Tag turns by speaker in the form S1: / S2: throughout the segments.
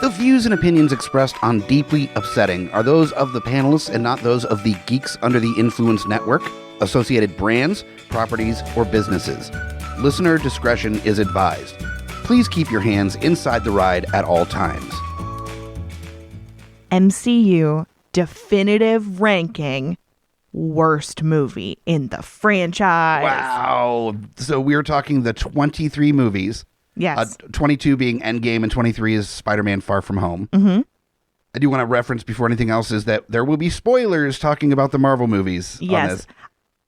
S1: The views and opinions expressed on Deeply Upsetting are those of the panelists and not those of the Geeks Under the Influence Network, associated brands, properties, or businesses. Listener discretion is advised. Please keep your hands inside the ride at all times.
S2: MCU definitive ranking worst movie in the franchise.
S1: Wow. So we're talking the 23 movies.
S2: Yes.
S1: 22 being Endgame and 23 is Spider-Man Far From Home.
S2: Mm-hmm.
S1: I do want to reference before anything else is that there will be spoilers talking about the Marvel movies.
S2: Yes.
S1: On this.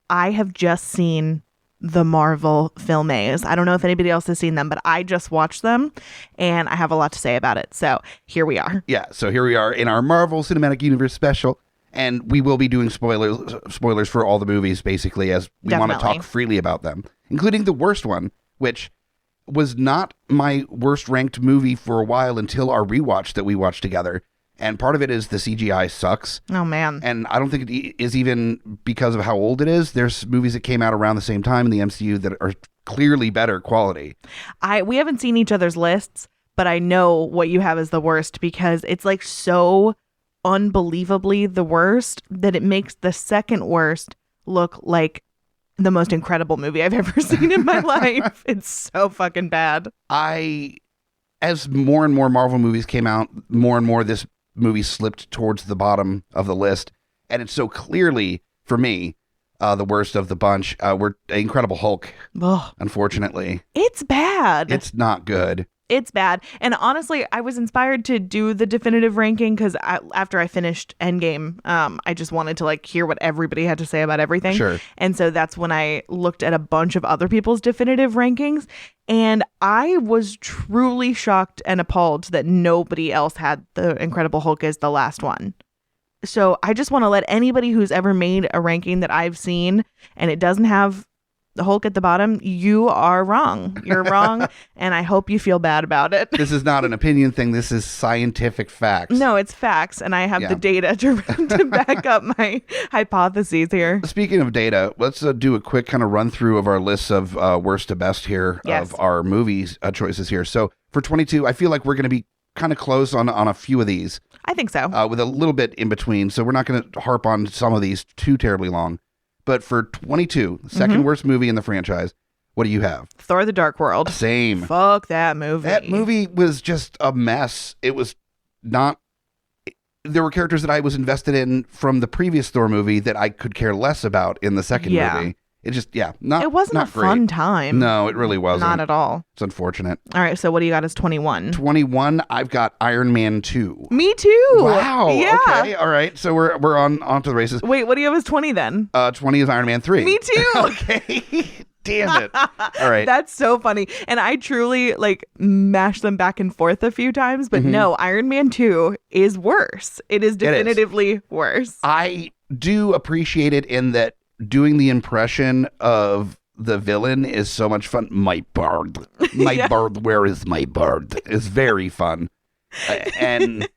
S2: I have just seen the Marvel films. I don't know if anybody else has seen them, but I just watched them and I have a lot to say about it. So here we are.
S1: Yeah. So here we are in our Marvel Cinematic Universe special. And we will be doing spoilers for all the movies, basically, as we want to talk freely about them, including the worst one, which was not my worst ranked movie for a while until our rewatch that we watched together. And part of it is the CGI sucks.
S2: Oh, man.
S1: And I don't think it is even because of how old it is. There's movies that came out around the same time in the MCU that are clearly better quality.
S2: We haven't seen each other's lists, but I know what you have as the worst because it's like so unbelievably the worst that it makes the second worst look like the most incredible movie I've ever seen in my life. It's so fucking bad.
S1: As more and more Marvel movies came out, more and more this movie slipped towards the bottom of the list. And it's so clearly, for me, the worst of the bunch. We're Incredible Hulk, unfortunately.
S2: It's bad.
S1: It's not good.
S2: It's bad. And honestly, I was inspired to do the definitive ranking because after I finished Endgame, I just wanted to hear what everybody had to say about everything.
S1: Sure.
S2: And so that's when I looked at a bunch of other people's definitive rankings. And I was truly shocked and appalled that nobody else had the Incredible Hulk as the last one. So I just want to let anybody who's ever made a ranking that I've seen and it doesn't have the Hulk at the bottom, you are wrong. You're wrong, and I hope you feel bad about it.
S1: This is not an opinion thing. This is scientific facts.
S2: No, it's facts, and I have the data to back up my hypotheses here.
S1: Speaking of data, let's do a quick kind of run through of our lists of worst to best here of our movies choices here. So for 22, I feel like we're going to be kind of close on a few of these.
S2: I think so.
S1: With a little bit in between, so we're not going to harp on some of these too terribly long. But for 22, the second worst movie in the franchise, what do you have?
S2: Thor: The Dark World.
S1: Same.
S2: Fuck that movie.
S1: That movie was just a mess. It was not... There were characters that I was invested in from the previous Thor movie that I could care less about in the second movie. It just, it wasn't
S2: a fun time.
S1: No, it really wasn't.
S2: Not at all.
S1: It's unfortunate.
S2: All right, so what do you got as 21?
S1: 21, I've got Iron Man 2.
S2: Me too.
S1: Wow.
S2: Yeah.
S1: Okay. All right. So we're on to the races.
S2: Wait, what do you have as 20 then?
S1: 20 is Iron Man 3.
S2: Me too.
S1: Okay. Damn it. All right.
S2: That's so funny. And I truly mashed them back and forth a few times, but no, Iron Man 2 is worse. It is definitively worse.
S1: I do appreciate it in that doing the impression of the villain is so much fun. My bird. My bird, where is my bird? Is very fun. And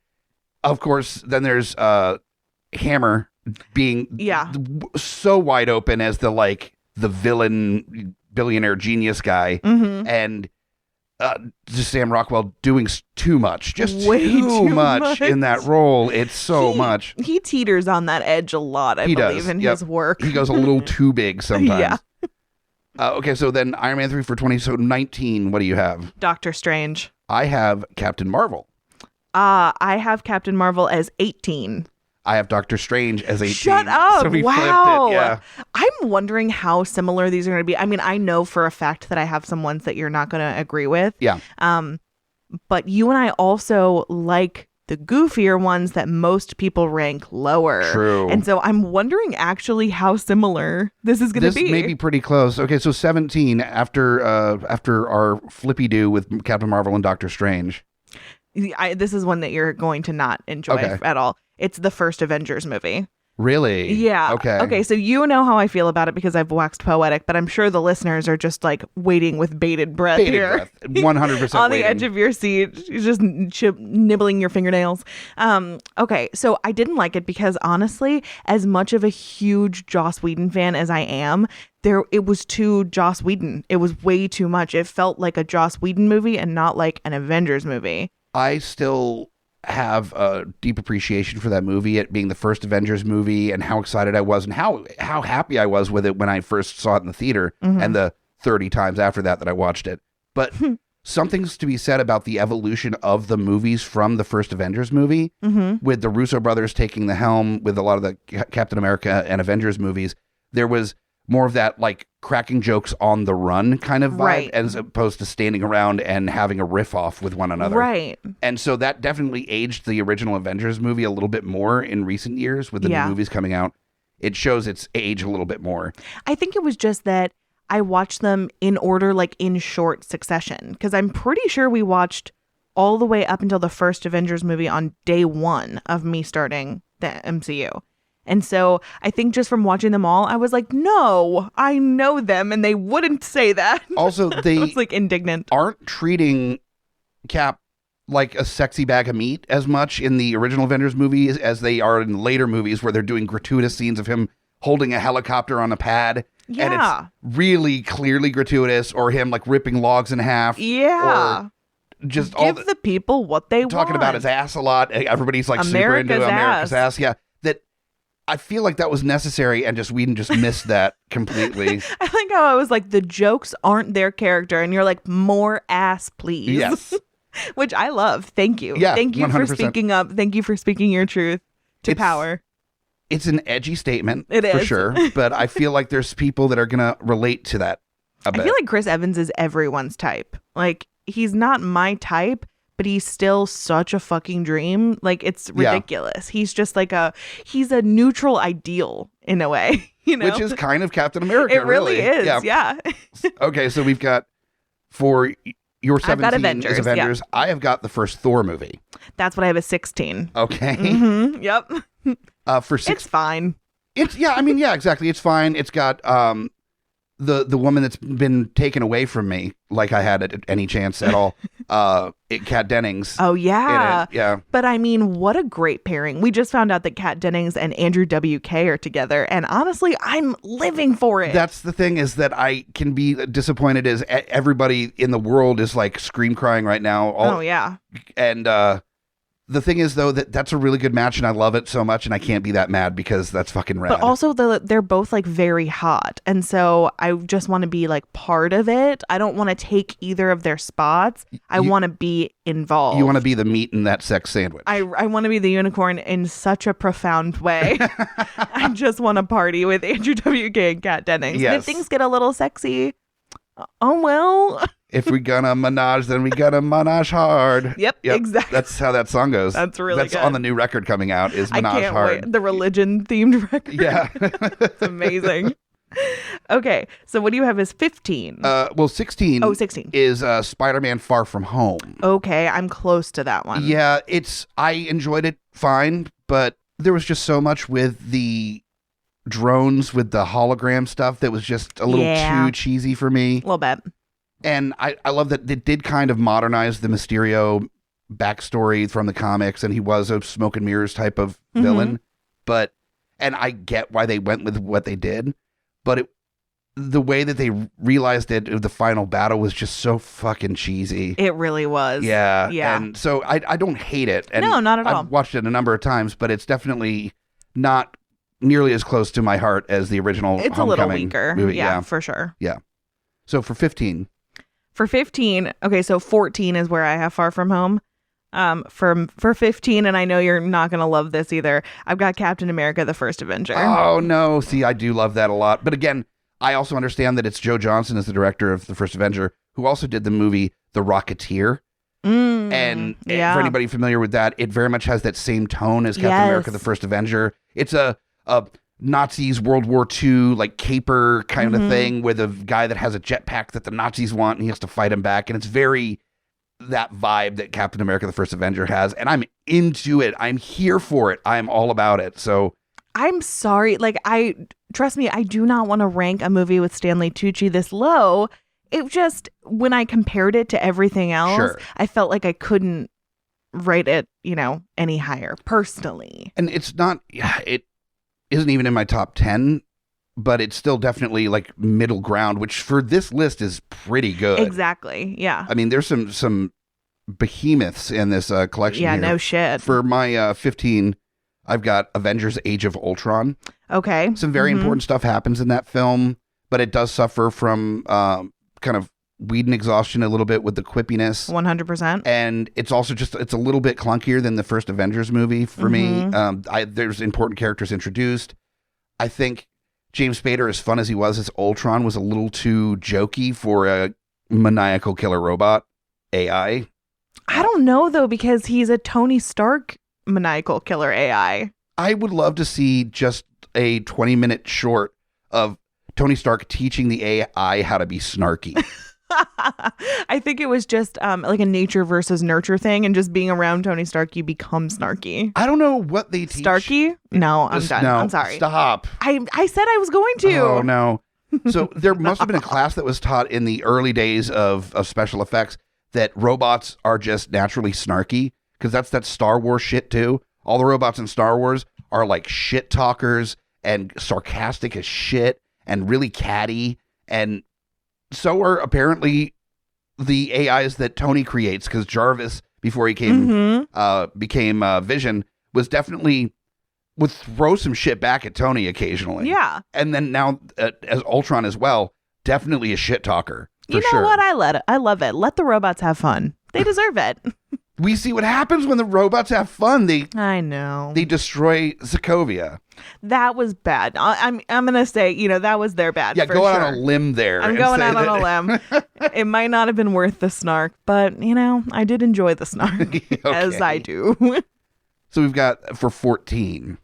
S1: of course, then there's Hammer being so wide open as the villain billionaire genius guy. And just Sam Rockwell doing too much, just
S2: way
S1: too much in that role. It's so much.
S2: He teeters on that edge a lot, I believe, in his work.
S1: He goes a little too big sometimes. Okay, so then Iron Man 3 for 20. So 19, what do you have?
S2: Doctor Strange.
S1: I have Captain Marvel.
S2: I have Captain Marvel as 18.
S1: I have Doctor Strange as 18.
S2: Shut up.
S1: So we
S2: wow.
S1: flipped it. Yeah.
S2: I'm wondering how similar these are going to be. I mean, I know for a fact that I have some ones that you're not going to agree with.
S1: Yeah.
S2: But you and I also like the goofier ones that most people rank lower.
S1: True.
S2: And so I'm wondering actually how similar this is going to be.
S1: This may be pretty close. Okay, so 17 after our flippy-do with Captain Marvel and Doctor Strange.
S2: This is one that you're going to not enjoy at all. It's the first Avengers movie.
S1: Really?
S2: Yeah.
S1: Okay,
S2: so you know how I feel about it because I've waxed poetic, but I'm sure the listeners are just waiting with bated breath here.
S1: 100%
S2: on the edge of your seat, just nibbling your fingernails. Okay, so I didn't like it because honestly, as much of a huge Joss Whedon fan as I am, it was too Joss Whedon. It was way too much. It felt like a Joss Whedon movie and not like an Avengers movie.
S1: I still have a deep appreciation for that movie, it being the first Avengers movie, and how excited I was and how happy I was with it when I first saw it in the theater, and the 30 times after that I watched it. But something's to be said about the evolution of the movies from the first Avengers movie, with the Russo brothers taking the helm with a lot of the Captain America and Avengers movies. There was more of that like cracking jokes on the run kind of vibe, as opposed to standing around and having a riff off with one another.
S2: Right.
S1: And so that definitely aged the original Avengers movie a little bit more in recent years with the new movies coming out. It shows its age a little bit more.
S2: I think it was just that I watched them in order, like in short succession, because I'm pretty sure we watched all the way up until the first Avengers movie on day one of me starting the MCU. And so I think just from watching them all, I was like, no, I know them, and they wouldn't say that.
S1: Also, they
S2: I was like indignant.
S1: Aren't treating Cap like a sexy bag of meat as much in the original Avengers movies as they are in later movies where they're doing gratuitous scenes of him holding a helicopter on a pad.
S2: Yeah.
S1: And it's really clearly gratuitous, or him like ripping logs in half.
S2: Yeah.
S1: Or just
S2: give the people what they want.
S1: Talking about his ass a lot. Everybody's like super into America's ass. Yeah. That I feel like that was necessary, and Whedon just missed that completely.
S2: I think how I was like, the jokes aren't their character, and you're like, more ass, please.
S1: Yes.
S2: Which I love. Thank you.
S1: Yeah,
S2: thank you
S1: 100%.
S2: for speaking up. Thank you for speaking your truth to power.
S1: It's an edgy statement,
S2: it is.
S1: For sure, but I feel like there's people that are going to relate to that a bit.
S2: I feel like Chris Evans is everyone's type. Like, he's not my type, but he's still such a fucking dream. Like, it's ridiculous. Yeah. He's just like he's a neutral ideal in a way, you know?
S1: Which is kind of Captain America,
S2: It really is, yeah.
S1: Okay, so we've got, for your 17
S2: Avengers,
S1: is Avengers,
S2: yeah.
S1: I have got the first Thor movie.
S2: That's what I have as 16.
S1: Okay.
S2: Mm-hmm, yep.
S1: For six,
S2: it's fine.
S1: Exactly. It's fine. It's got the woman that's been taken away from me, like I had at any chance at all. Kat Dennings.
S2: Oh yeah,
S1: yeah.
S2: But I mean, what a great pairing! We just found out that Kat Dennings and Andrew WK are together, and honestly, I'm living for it.
S1: That's the thing, is that I can be disappointed as everybody in the world is like scream crying right now.
S2: Oh yeah.
S1: And the thing is, though, that's a really good match, and I love it so much, and I can't be that mad because that's fucking rad.
S2: But also, they're both like very hot, and so I just want to be like part of it. I don't want to take either of their spots. I want to be involved.
S1: You want to be the meat in that sex sandwich.
S2: I want to be the unicorn in such a profound way. I just want to party with Andrew WK and Kat Dennings.
S1: Yes.
S2: And if things get a little sexy, oh well.
S1: If we gonna menage, then we gotta menage hard.
S2: Yep, exactly.
S1: That's how that song goes.
S2: That's really good.
S1: That's on the new record coming out, is Menage
S2: I can't
S1: Hard.
S2: wait. The religion themed record.
S1: Yeah.
S2: It's amazing. Okay, so what do you have as 15?
S1: 16.
S2: Oh, 16.
S1: Is Spider-Man Far From Home.
S2: Okay, I'm close to that one.
S1: Yeah, I enjoyed it fine, but there was just so much with the drones, with the hologram stuff, that was just a little too cheesy for me.
S2: A little bit.
S1: And I love that it did kind of modernize the Mysterio backstory from the comics, and he was a smoke and mirrors type of villain. But, and I get why they went with what they did, but the way that they realized it, the final battle, was just so fucking cheesy.
S2: It really was.
S1: Yeah.
S2: Yeah.
S1: And so I don't hate it. And
S2: no, not at all.
S1: I've watched it a number of times, but it's definitely not nearly as close to my heart as the original
S2: It's
S1: Homecoming
S2: a little weaker.
S1: movie.
S2: Yeah, for sure.
S1: Yeah. So for 15.
S2: For 15, okay, so 14 is where I have Far From Home. For 15, and I know you're not going to love this either, I've got Captain America, the First Avenger.
S1: Oh, no. See, I do love that a lot. But again, I also understand that it's Joe Johnston as the director of the First Avenger, who also did the movie The Rocketeer. And for anybody familiar with that, it very much has that same tone as Captain America, the First Avenger. It's a Nazis World War II like caper kind of thing, with a guy that has a jetpack that the Nazis want, and he has to fight him back. And it's very that vibe that Captain America, the First Avenger has. And I'm into it. I'm here for it. I'm all about it. So
S2: I'm sorry. Like, trust me, I do not want to rank a movie with Stanley Tucci this low. It just, when I compared it to everything else, I felt like I couldn't rate it, any higher personally.
S1: And it's not, it isn't even in my top 10, but it's still definitely like middle ground, which for this list is pretty good.
S2: Exactly. Yeah.
S1: I mean, there's some behemoths in this collection
S2: Yeah,
S1: here.
S2: no shit.
S1: For my 15, I've got Avengers Age of Ultron.
S2: Okay.
S1: Some very important stuff happens in that film, but it does suffer from kind of Whedon exhaustion a little bit with the quippiness.
S2: 100%.
S1: And it's also just, it's a little bit clunkier than the first Avengers movie for me. There's important characters introduced. I think James Spader, as fun as he was as Ultron, was a little too jokey for a maniacal killer robot AI.
S2: I don't know, though, because he's a Tony Stark maniacal killer AI.
S1: I would love to see just a 20-minute short of Tony Stark teaching the AI how to be snarky.
S2: I think it was just like a nature versus nurture thing, and just being around Tony Stark, you become snarky.
S1: I don't know what they teach.
S2: Starky? No, I'm done.
S1: No,
S2: I'm sorry.
S1: Stop.
S2: I said I was going to.
S1: Oh, no. So there must have been a class that was taught in the early days of special effects that robots are just naturally snarky, because that's that Star Wars shit too. All the robots in Star Wars are like shit talkers and sarcastic as shit and really catty, and so are apparently the AIs that Tony creates, because Jarvis, before he became Vision, was definitely would throw some shit back at Tony occasionally.
S2: Yeah.
S1: And then now as Ultron as well, definitely a shit talker. For
S2: you know
S1: sure.
S2: what? I love it. Let the robots have fun. They deserve it.
S1: We see what happens when the robots have fun.
S2: I know.
S1: They destroy Sokovia.
S2: That was bad. I'm gonna say, that was their bad.
S1: Yeah,
S2: for
S1: go
S2: sure.
S1: out on a limb there.
S2: I'm going out on a limb. It might not have been worth the snark, but I did enjoy the snark, as I do.
S1: So we've got for 14.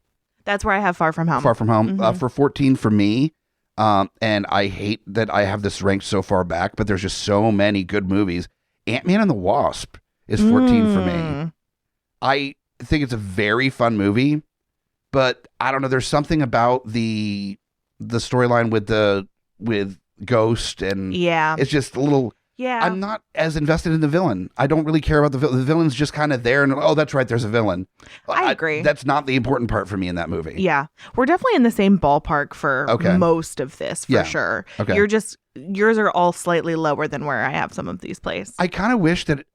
S2: That's where I have Far From Home.
S1: Far From Home. For 14 for me, and I hate that I have this ranked so far back, but there's just so many good movies. Ant-Man and the Wasp is 14 for me. I think it's a very fun movie, but I don't know. There's something about the storyline with Ghost, and it's just a little.
S2: Yeah,
S1: I'm not as invested in the villain. I don't really care about the villain. The villain's just kind of there, and that's right, there's a villain.
S2: I agree.
S1: That's not the important part for me in that movie.
S2: Yeah, we're definitely in the same ballpark for most of this, for sure.
S1: Okay.
S2: Yours are all slightly lower than where I have some of these placed.
S1: I kind of wish that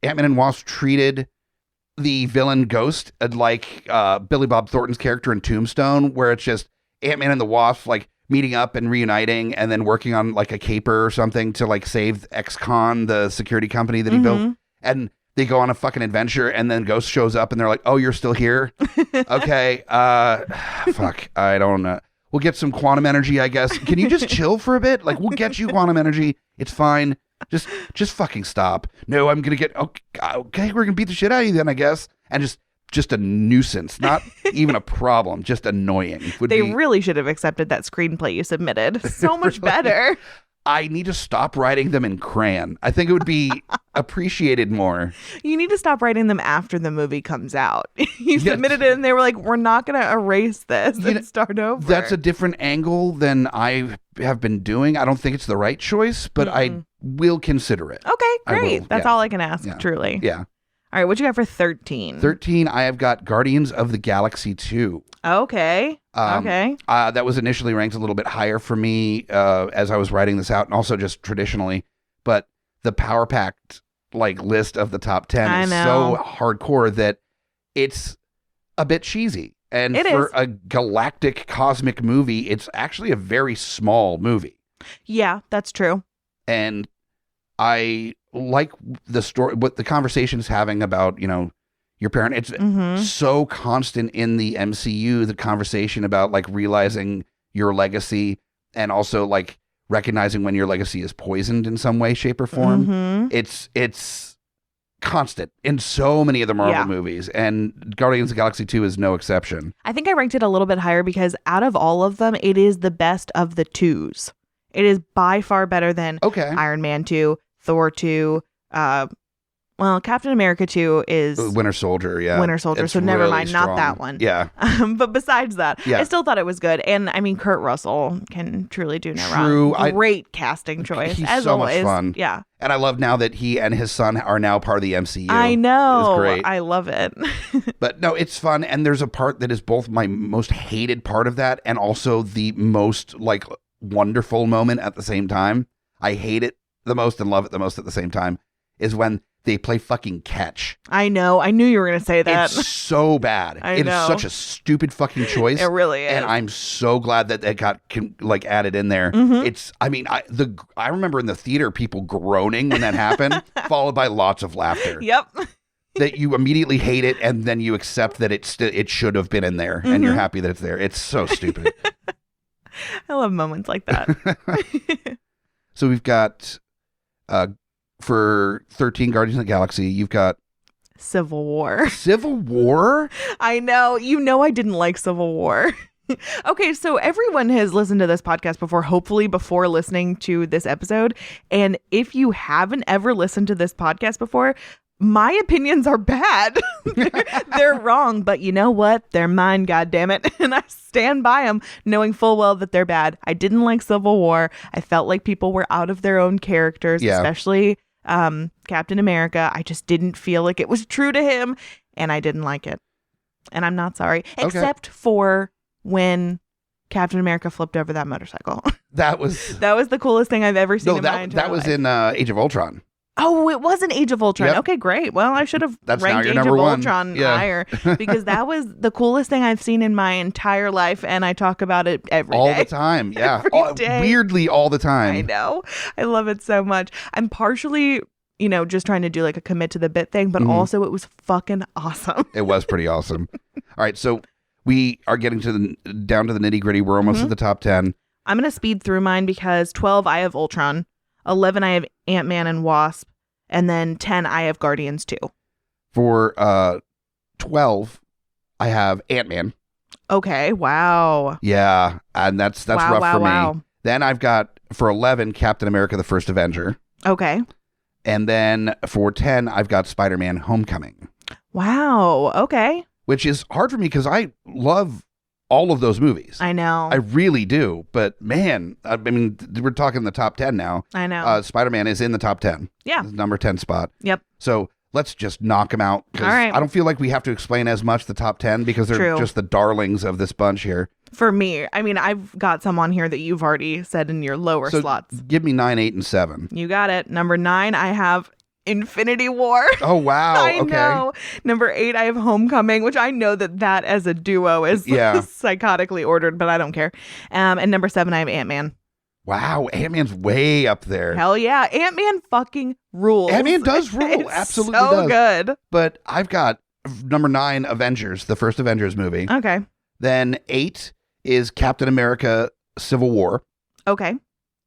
S1: Ant-Man and Wasp treated the villain Ghost like Billy Bob Thornton's character in Tombstone, where it's just Ant-Man and the Wasp like meeting up and reuniting and then working on like a caper or something to like save ex-con, the security company that he built. And they go on a fucking adventure, and then Ghost shows up and they're like, oh, you're still here? Okay. Fuck. I don't know. We'll get some quantum energy, I guess. Can you just chill for a bit? Like, we'll get you quantum energy. It's fine. Just fucking stop. No, I'm going to get, okay, we're going to beat the shit out of you then, I guess. And just a nuisance, not even a problem, just annoying.
S2: They really should have accepted that screenplay you submitted. So much better.
S1: I need to stop writing them in crayon. I think it would be appreciated more.
S2: You need to stop writing them after the movie comes out. You submitted it and they were like, we're not going to erase this and start over.
S1: That's a different angle than I have been doing. I don't think it's the right choice, but I will consider it.
S2: Okay, great. That's all I can ask, truly.
S1: Yeah.
S2: All right, what you got for 13?
S1: 13, I have got Guardians of the Galaxy 2.
S2: Okay.
S1: That was initially ranked a little bit higher for me as I was writing this out, and also just traditionally. But the Power Packed list of the top 10 is so hardcore that it's a bit cheesy. And for a galactic cosmic movie, it's actually a very small movie.
S2: Yeah, that's true.
S1: And I like the story, what the conversation's having about, your parent. It's so constant in the MCU, the conversation about realizing your legacy, and also recognizing when your legacy is poisoned in some way, shape, or form. It's constant in so many of the Marvel movies, and Guardians of the Galaxy 2 is no exception. I
S2: think I ranked it a little bit higher because out of all of them, it is the best of the twos. It is by far better than Iron Man 2, Thor 2, Captain America 2 is
S1: Winter Soldier,
S2: Winter Soldier,
S1: it's
S2: so never
S1: really
S2: mind,
S1: strong.
S2: not that one.
S1: Yeah.
S2: But besides that, I still thought it was good. And I mean, Kurt Russell can truly do no wrong. Great casting choice.
S1: He's
S2: as
S1: so
S2: always.
S1: much fun.
S2: Yeah.
S1: And I love now that he and his son are now part of the MCU.
S2: I know.
S1: It's great.
S2: I love it.
S1: But no, it's fun. And there's a part that is both my most hated part of that and also the most wonderful moment at the same time. I hate it the most and love it the most at the same time is when they play fucking catch.
S2: I know. I knew you were going to say that.
S1: It's so bad.
S2: I
S1: It
S2: know.
S1: is such a stupid fucking choice.
S2: It really is.
S1: And I'm so glad that it got like added in there.
S2: Mhm.
S1: It's, I mean, I remember in the theater people groaning when that happened, followed by lots of laughter.
S2: Yep.
S1: That you immediately hate it, and then you accept that it should have been in there, and you're happy that it's there. It's so stupid.
S2: I love moments like that.
S1: So we've got, for 13 Guardians of the Galaxy, you've got
S2: Civil War.
S1: Civil War?
S2: I know. You know I didn't like Civil War. Okay, so everyone has listened to this podcast before, hopefully before listening to this episode. And if you haven't ever listened to this podcast before, my opinions are bad. They're wrong, but you know what? They're mine, goddammit. And I stand by them knowing full well that they're bad. I didn't like Civil War. I felt like people were out of their own characters, especially Captain America. I just didn't feel like it was true to him, and I didn't like it. And I'm not sorry, except for when Captain America flipped over that motorcycle.
S1: That was
S2: the coolest thing I've ever seen in my entire
S1: that was
S2: life.
S1: in Age of Ultron.
S2: Oh, it was an Age of Ultron.
S1: Yep.
S2: Okay, great. Well, I should have
S1: That's now
S2: ranked
S1: your
S2: Age
S1: number
S2: of
S1: one.
S2: Ultron
S1: Yeah.
S2: higher because that was the coolest thing I've seen in my entire life, and I talk about it every
S1: All
S2: day.
S1: the time. Yeah.
S2: Every day.
S1: Weirdly, all the time.
S2: I know. I love it so much. I'm partially, just trying to do like a commit to the bit thing, but also it was fucking awesome.
S1: It was pretty awesome. All right, so we are getting down to the nitty gritty. We're almost at the top 10.
S2: I'm going to speed through mine because 12, I have Ultron. 11, I have Ant-Man and Wasp. And then 10, I have Guardians 2.
S1: For 12, I have Ant-Man.
S2: Okay, wow.
S1: Yeah, and that's rough for me.
S2: Wow.
S1: Then I've got, for 11, Captain America, the First Avenger.
S2: Okay.
S1: And then for 10, I've got Spider-Man Homecoming.
S2: Wow, okay.
S1: Which is hard for me because I love all of those movies.
S2: I know.
S1: I really do. But man, I mean, we're talking the top 10 now.
S2: I know.
S1: Spider-Man is in the top 10.
S2: Yeah.
S1: It's number 10 spot.
S2: Yep.
S1: So let's just knock them out.
S2: All right.
S1: I don't feel like we have to explain as much the top 10 because they're
S2: True.
S1: just the darlings of this bunch here.
S2: For me, I mean, I've got some on here that you've already said in your lower
S1: So
S2: slots.
S1: give me 9, 8, and 7.
S2: You got it. Number 9, I have Infinity War.
S1: Oh, wow.
S2: I
S1: Okay.
S2: know. Number 8, I have Homecoming, which I know that as a duo is psychotically ordered, but I don't care. And number 7, I have Ant-Man.
S1: Wow. Ant-Man's way up there.
S2: Hell yeah. Ant-Man fucking rules.
S1: Ant-Man does rule.
S2: It's
S1: Absolutely
S2: so
S1: does.
S2: good.
S1: But I've got number 9, Avengers, the first Avengers movie.
S2: Okay.
S1: Then 8 is Captain America, Civil War.
S2: Okay.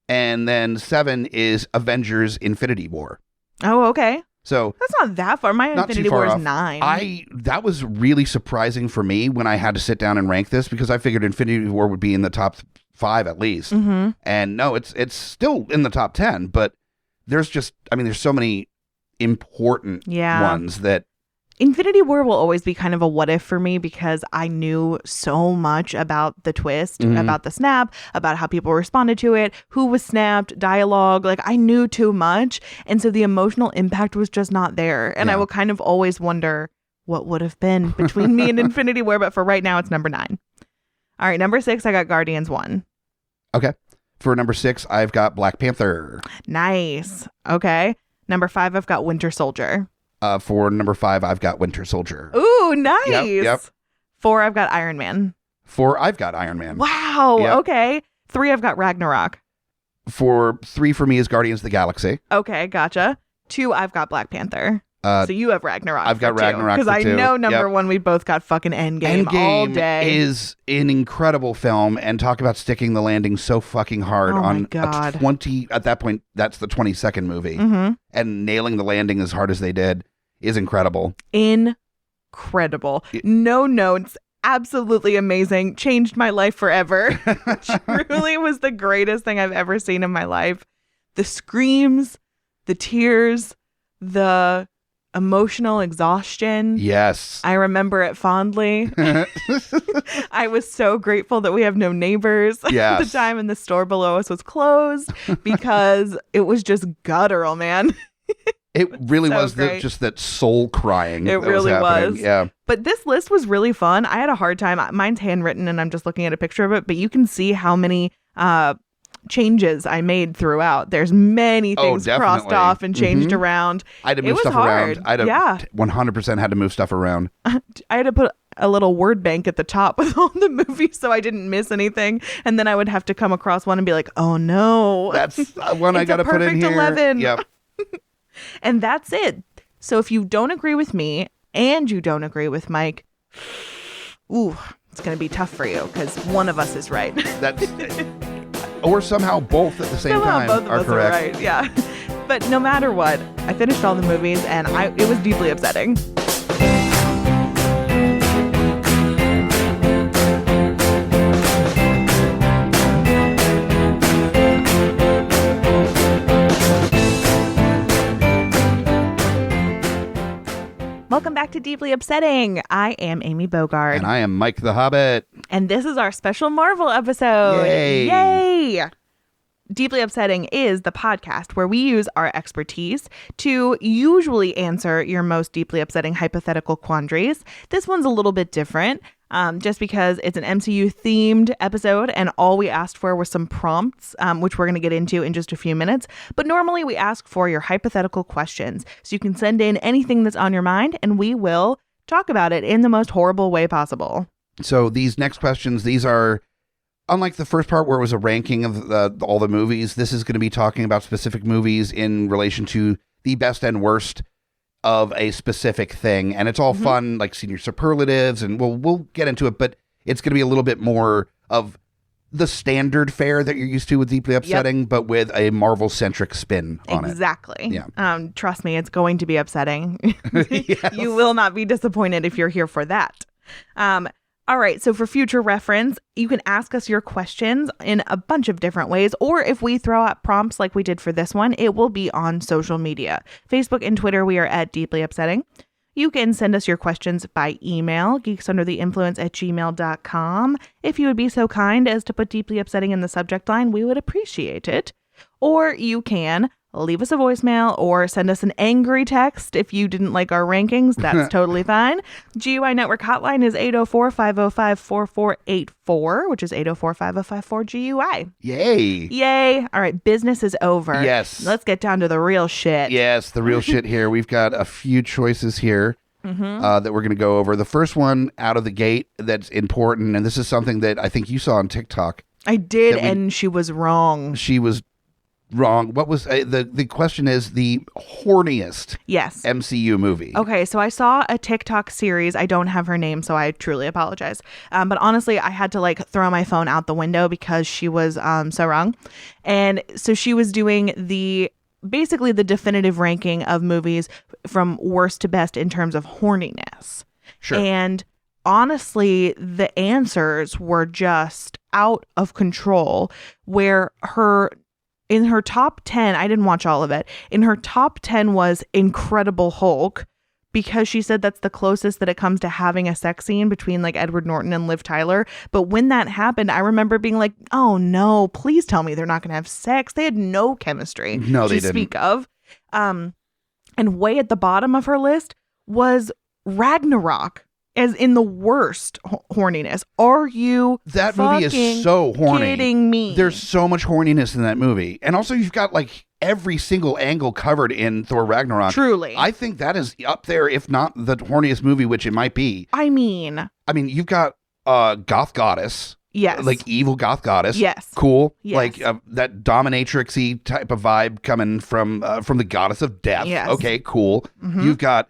S1: And then 7 is Avengers, Infinity War.
S2: Oh, okay.
S1: So
S2: That's not that far. My
S1: not
S2: Infinity
S1: too far
S2: War is
S1: off.
S2: 9.
S1: That was really surprising for me when I had to sit down and rank this because I figured Infinity War would be in the top 5 at least.
S2: Mm-hmm.
S1: And no, it's still in the top 10, but there's so many important ones that
S2: Infinity War will always be kind of a what if for me because I knew so much about the twist, about the snap, about how people responded to it, who was snapped, dialogue. Like I knew too much. And so the emotional impact was just not there. And I will kind of always wonder what would have been between me and Infinity War. But for right now, it's number 9. All right. Number 6, I got Guardians 1.
S1: Okay. For number 6, I've got Black Panther.
S2: Nice. Okay. Number 5, I've got Winter Soldier.
S1: For number 5, I've got Winter Soldier.
S2: Ooh, nice.
S1: Yep.
S2: 4, I've got Iron Man.
S1: 4, I've got Iron Man.
S2: Wow.
S1: Yep.
S2: Okay. 3, I've got Ragnarok.
S1: For 3 for me is Guardians of the Galaxy.
S2: Okay, gotcha. 2, I've got Black Panther. So you have Ragnarok.
S1: I've got Ragnarok
S2: because I
S1: for 2.
S2: know number 1, we both got fucking Endgame all day.
S1: Is an incredible film, and talk about sticking the landing so fucking hard on a 20. At that point, that's the 22nd movie, and nailing the landing as hard as they did is incredible.
S2: Incredible. No notes. Absolutely amazing. Changed my life forever. Truly was the greatest thing I've ever seen in my life. The screams, the tears, the emotional exhaustion.
S1: Yes.
S2: I remember it fondly. I was so grateful that we have no neighbors
S1: Yes.
S2: at the time, and the store below us was closed because it was just guttural, man.
S1: It really
S2: so
S1: was
S2: great.
S1: just that soul crying.
S2: It
S1: that
S2: really
S1: happening.
S2: was.
S1: Yeah.
S2: But this list was really fun. I had a hard time. Mine's handwritten and I'm just looking at a picture of it, but you can see how many changes I made throughout. There's many things crossed off and changed around.
S1: I had to move stuff around. I 100% had to move stuff around.
S2: I had to put a little word bank at the top with all the movies so I didn't miss anything. And then I would have to come across one and be like, oh no.
S1: That's one I got to put in here.
S2: 11.
S1: Yep.
S2: And that's it. So if you don't agree with me and you don't agree with Mike, ooh, it's going to be tough for you because one of us is right.
S1: That's or somehow both at the same time
S2: both of
S1: are
S2: us
S1: correct.
S2: Are right. Yeah. But no matter what, I finished all the movies and it was deeply upsetting. Welcome back to Deeply Upsetting. I am Amy Bogarde.
S1: And I am Mike the Hobbit.
S2: And this is our special Marvel episode.
S1: Yay!
S2: Yay! Deeply Upsetting is the podcast where we use our expertise to usually answer your most deeply upsetting hypothetical quandaries. This one's a little bit different, just because it's an MCU themed episode and all we asked for was some prompts, which we're going to get into in just a few minutes. But normally we ask for your hypothetical questions. So you can send in anything that's on your mind and we will talk about it in the most horrible way possible.
S1: So these next questions, these are, unlike the first part where it was a ranking of all the movies, this is going to be talking about specific movies in relation to the best and worst of a specific thing. And it's all fun, like senior superlatives, and we'll get into it, but it's going to be a little bit more of the standard fare that you're used to with Deeply Upsetting, but with a Marvel-centric spin on it.
S2: Exactly.
S1: Yeah.
S2: Trust me, it's going to be upsetting.
S1: Yes.
S2: You will not be disappointed if you're here for that. All right, so for future reference, you can ask us your questions in a bunch of different ways, or if we throw out prompts like we did for this one, it will be on social media. Facebook and Twitter, we are at Deeply Upsetting. You can send us your questions by email, geeksundertheinfluence@gmail.com. If you would be so kind as to put Deeply Upsetting in the subject line, we would appreciate it. Or you can leave us a voicemail or send us an angry text if you didn't like our rankings. That's totally fine. GUI Network hotline is 804-505-4484, which is 804-5054-GUI.
S1: Yay.
S2: Yay. All right, business is over.
S1: Yes.
S2: Let's get down to the real shit.
S1: Yes, the real shit here. We've got a few choices here that we're going to go over. The first one out of the gate that's important, and this is something that I think you saw on TikTok.
S2: I did, and she was wrong.
S1: She was wrong. What was the question is the horniest MCU movie.
S2: Okay, so I saw a TikTok series. I don't have her name, so I truly apologize. But honestly, I had to throw my phone out the window because she was so wrong. And so she was doing basically the definitive ranking of movies from worst to best in terms of horniness.
S1: Sure.
S2: And honestly, the answers were just out of control, where in her top 10, I didn't watch all of it. In her top 10 was Incredible Hulk, because she said that's the closest that it comes to having a sex scene between Edward Norton and Liv Tyler. But when that happened, I remember being like, oh no, please tell me they're not going to have sex. They had no chemistry
S1: to
S2: speak of. And way at the bottom of her list was Ragnarok, as in the worst horniness. Are you
S1: that movie is so horny?
S2: Kidding me?
S1: There's so much horniness in that movie, and also you've got every single angle covered in Thor Ragnarok.
S2: Truly,
S1: I think that is up there, if not the horniest movie, which it might be.
S2: I mean,
S1: you've got goth goddess.
S2: Yes.
S1: Evil goth goddess.
S2: Yes.
S1: Cool.
S2: Yes.
S1: That dominatrix-y type of vibe coming from the goddess of death.
S2: Yes.
S1: Okay, cool. You've got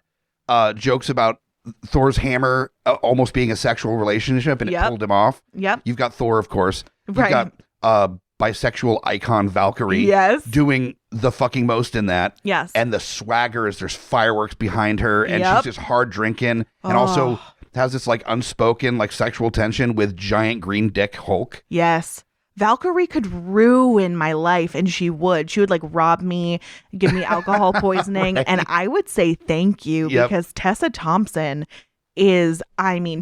S1: jokes about Thor's hammer almost being a sexual relationship, and it pulled him off.
S2: Yep.
S1: You've got Thor, of course. You've
S2: right.
S1: got bisexual icon Valkyrie.
S2: Yes.
S1: Doing the fucking most in that.
S2: Yes.
S1: And the swagger is there's fireworks behind her, and she's just hard drinking, and also has this unspoken sexual tension with giant green dick Hulk.
S2: Yes. Valkyrie could ruin my life, and she would. She would rob me, give me alcohol poisoning,
S1: right.
S2: And I would say thank you because Tessa Thompson is,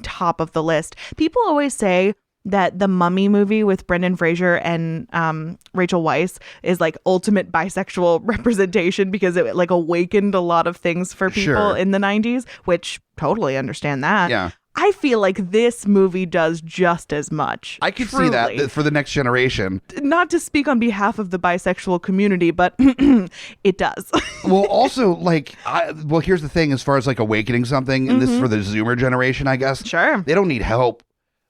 S2: top of the list. People always say that the Mummy movie with Brendan Fraser and Rachel Weisz is ultimate bisexual representation because it awakened a lot of things for people in the 90s, which totally understand that.
S1: Yeah.
S2: I feel like this movie does just as much.
S1: I could
S2: truly.
S1: see that for the next generation.
S2: Not to speak on behalf of the bisexual community, but it does.
S1: Well, also, like, here's the thing, as far as like awakening something, and this is for the Zoomer generation, I guess.
S2: Sure.
S1: They don't need help.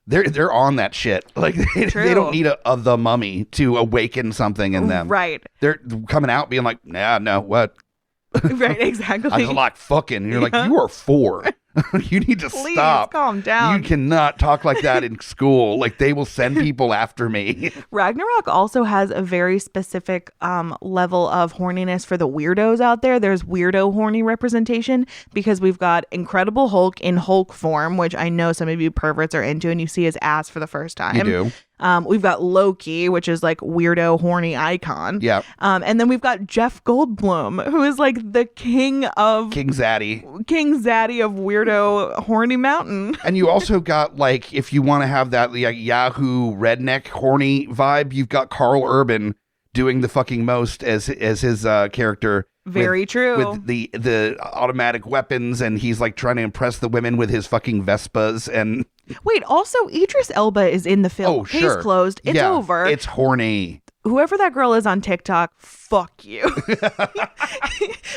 S1: They're on that shit. Like, they don't need the mummy to awaken something in them.
S2: Right.
S1: They're coming out being like, nah, no, what?
S2: Right, exactly.
S1: I just like fucking. And you're like, you are 4. You need to
S2: Please,
S1: stop.
S2: calm down.
S1: You cannot talk like that in school. Like, they will send people after me.
S2: Ragnarok also has a very specific level of horniness for the weirdos out there. There's weirdo horny representation because we've got Incredible Hulk in Hulk form, which I know some of you perverts are into, and you see his ass for the first time.
S1: You do.
S2: We've got Loki, which is like weirdo horny icon.
S1: Yeah.
S2: And then we've got Jeff Goldblum, who is like the king zaddy of weirdo horny mountain.
S1: And you also got, like, if you want to have that like Yahoo redneck horny vibe, you've got Carl Urban doing the fucking most as his character.
S2: Very true.
S1: With the automatic weapons, and he's like trying to impress the women with his fucking Vespas. And
S2: wait, also Idris Elba is in the film.
S1: Oh, sure.
S2: Case closed. It's over.
S1: It's horny.
S2: Whoever that girl is on TikTok, fuck you.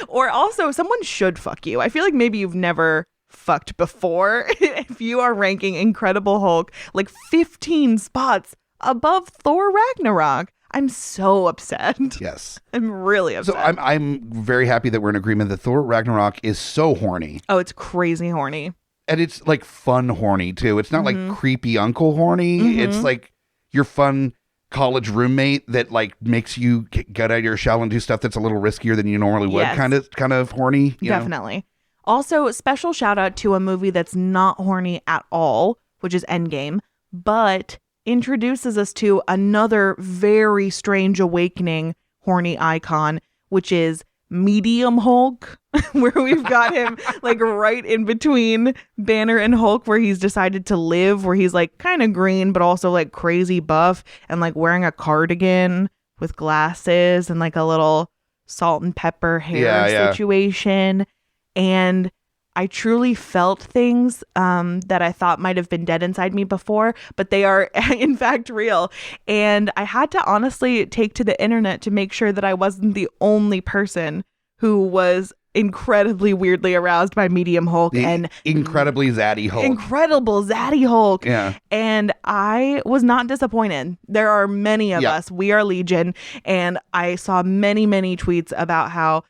S2: Or also, someone should fuck you. I feel like maybe you've never fucked before. If you are ranking Incredible Hulk like 15 spots above Thor Ragnarok, I'm so upset.
S1: Yes.
S2: I'm really upset.
S1: So I'm very happy that we're in agreement that Thor Ragnarok is so horny.
S2: Oh, it's crazy horny.
S1: And it's like fun horny too. It's not like creepy uncle horny. It's like your fun college roommate that like makes you get out of your shell and do stuff that's a little riskier than you normally would.
S2: Yes.
S1: Kind of horny.
S2: Definitely. Also, special shout out to a movie that's not horny at all, which is Endgame, but introduces us to another very strange awakening horny icon, which is Medium Hulk, where we've got him like right in between Banner and Hulk, where he's decided to live, where he's like kind of green but also like crazy buff and like wearing a cardigan with glasses and like a little salt and pepper hair situation. And I truly felt things that I thought might have been dead inside me before, but they are in fact real. And I had to honestly take to the internet to make sure that I wasn't the only person who was incredibly weirdly aroused by Medium Hulk and
S1: incredibly zaddy Hulk.
S2: Incredible zaddy Hulk.
S1: Yeah.
S2: And I was not disappointed. There are many of us. We are legion. And I saw many, many tweets about how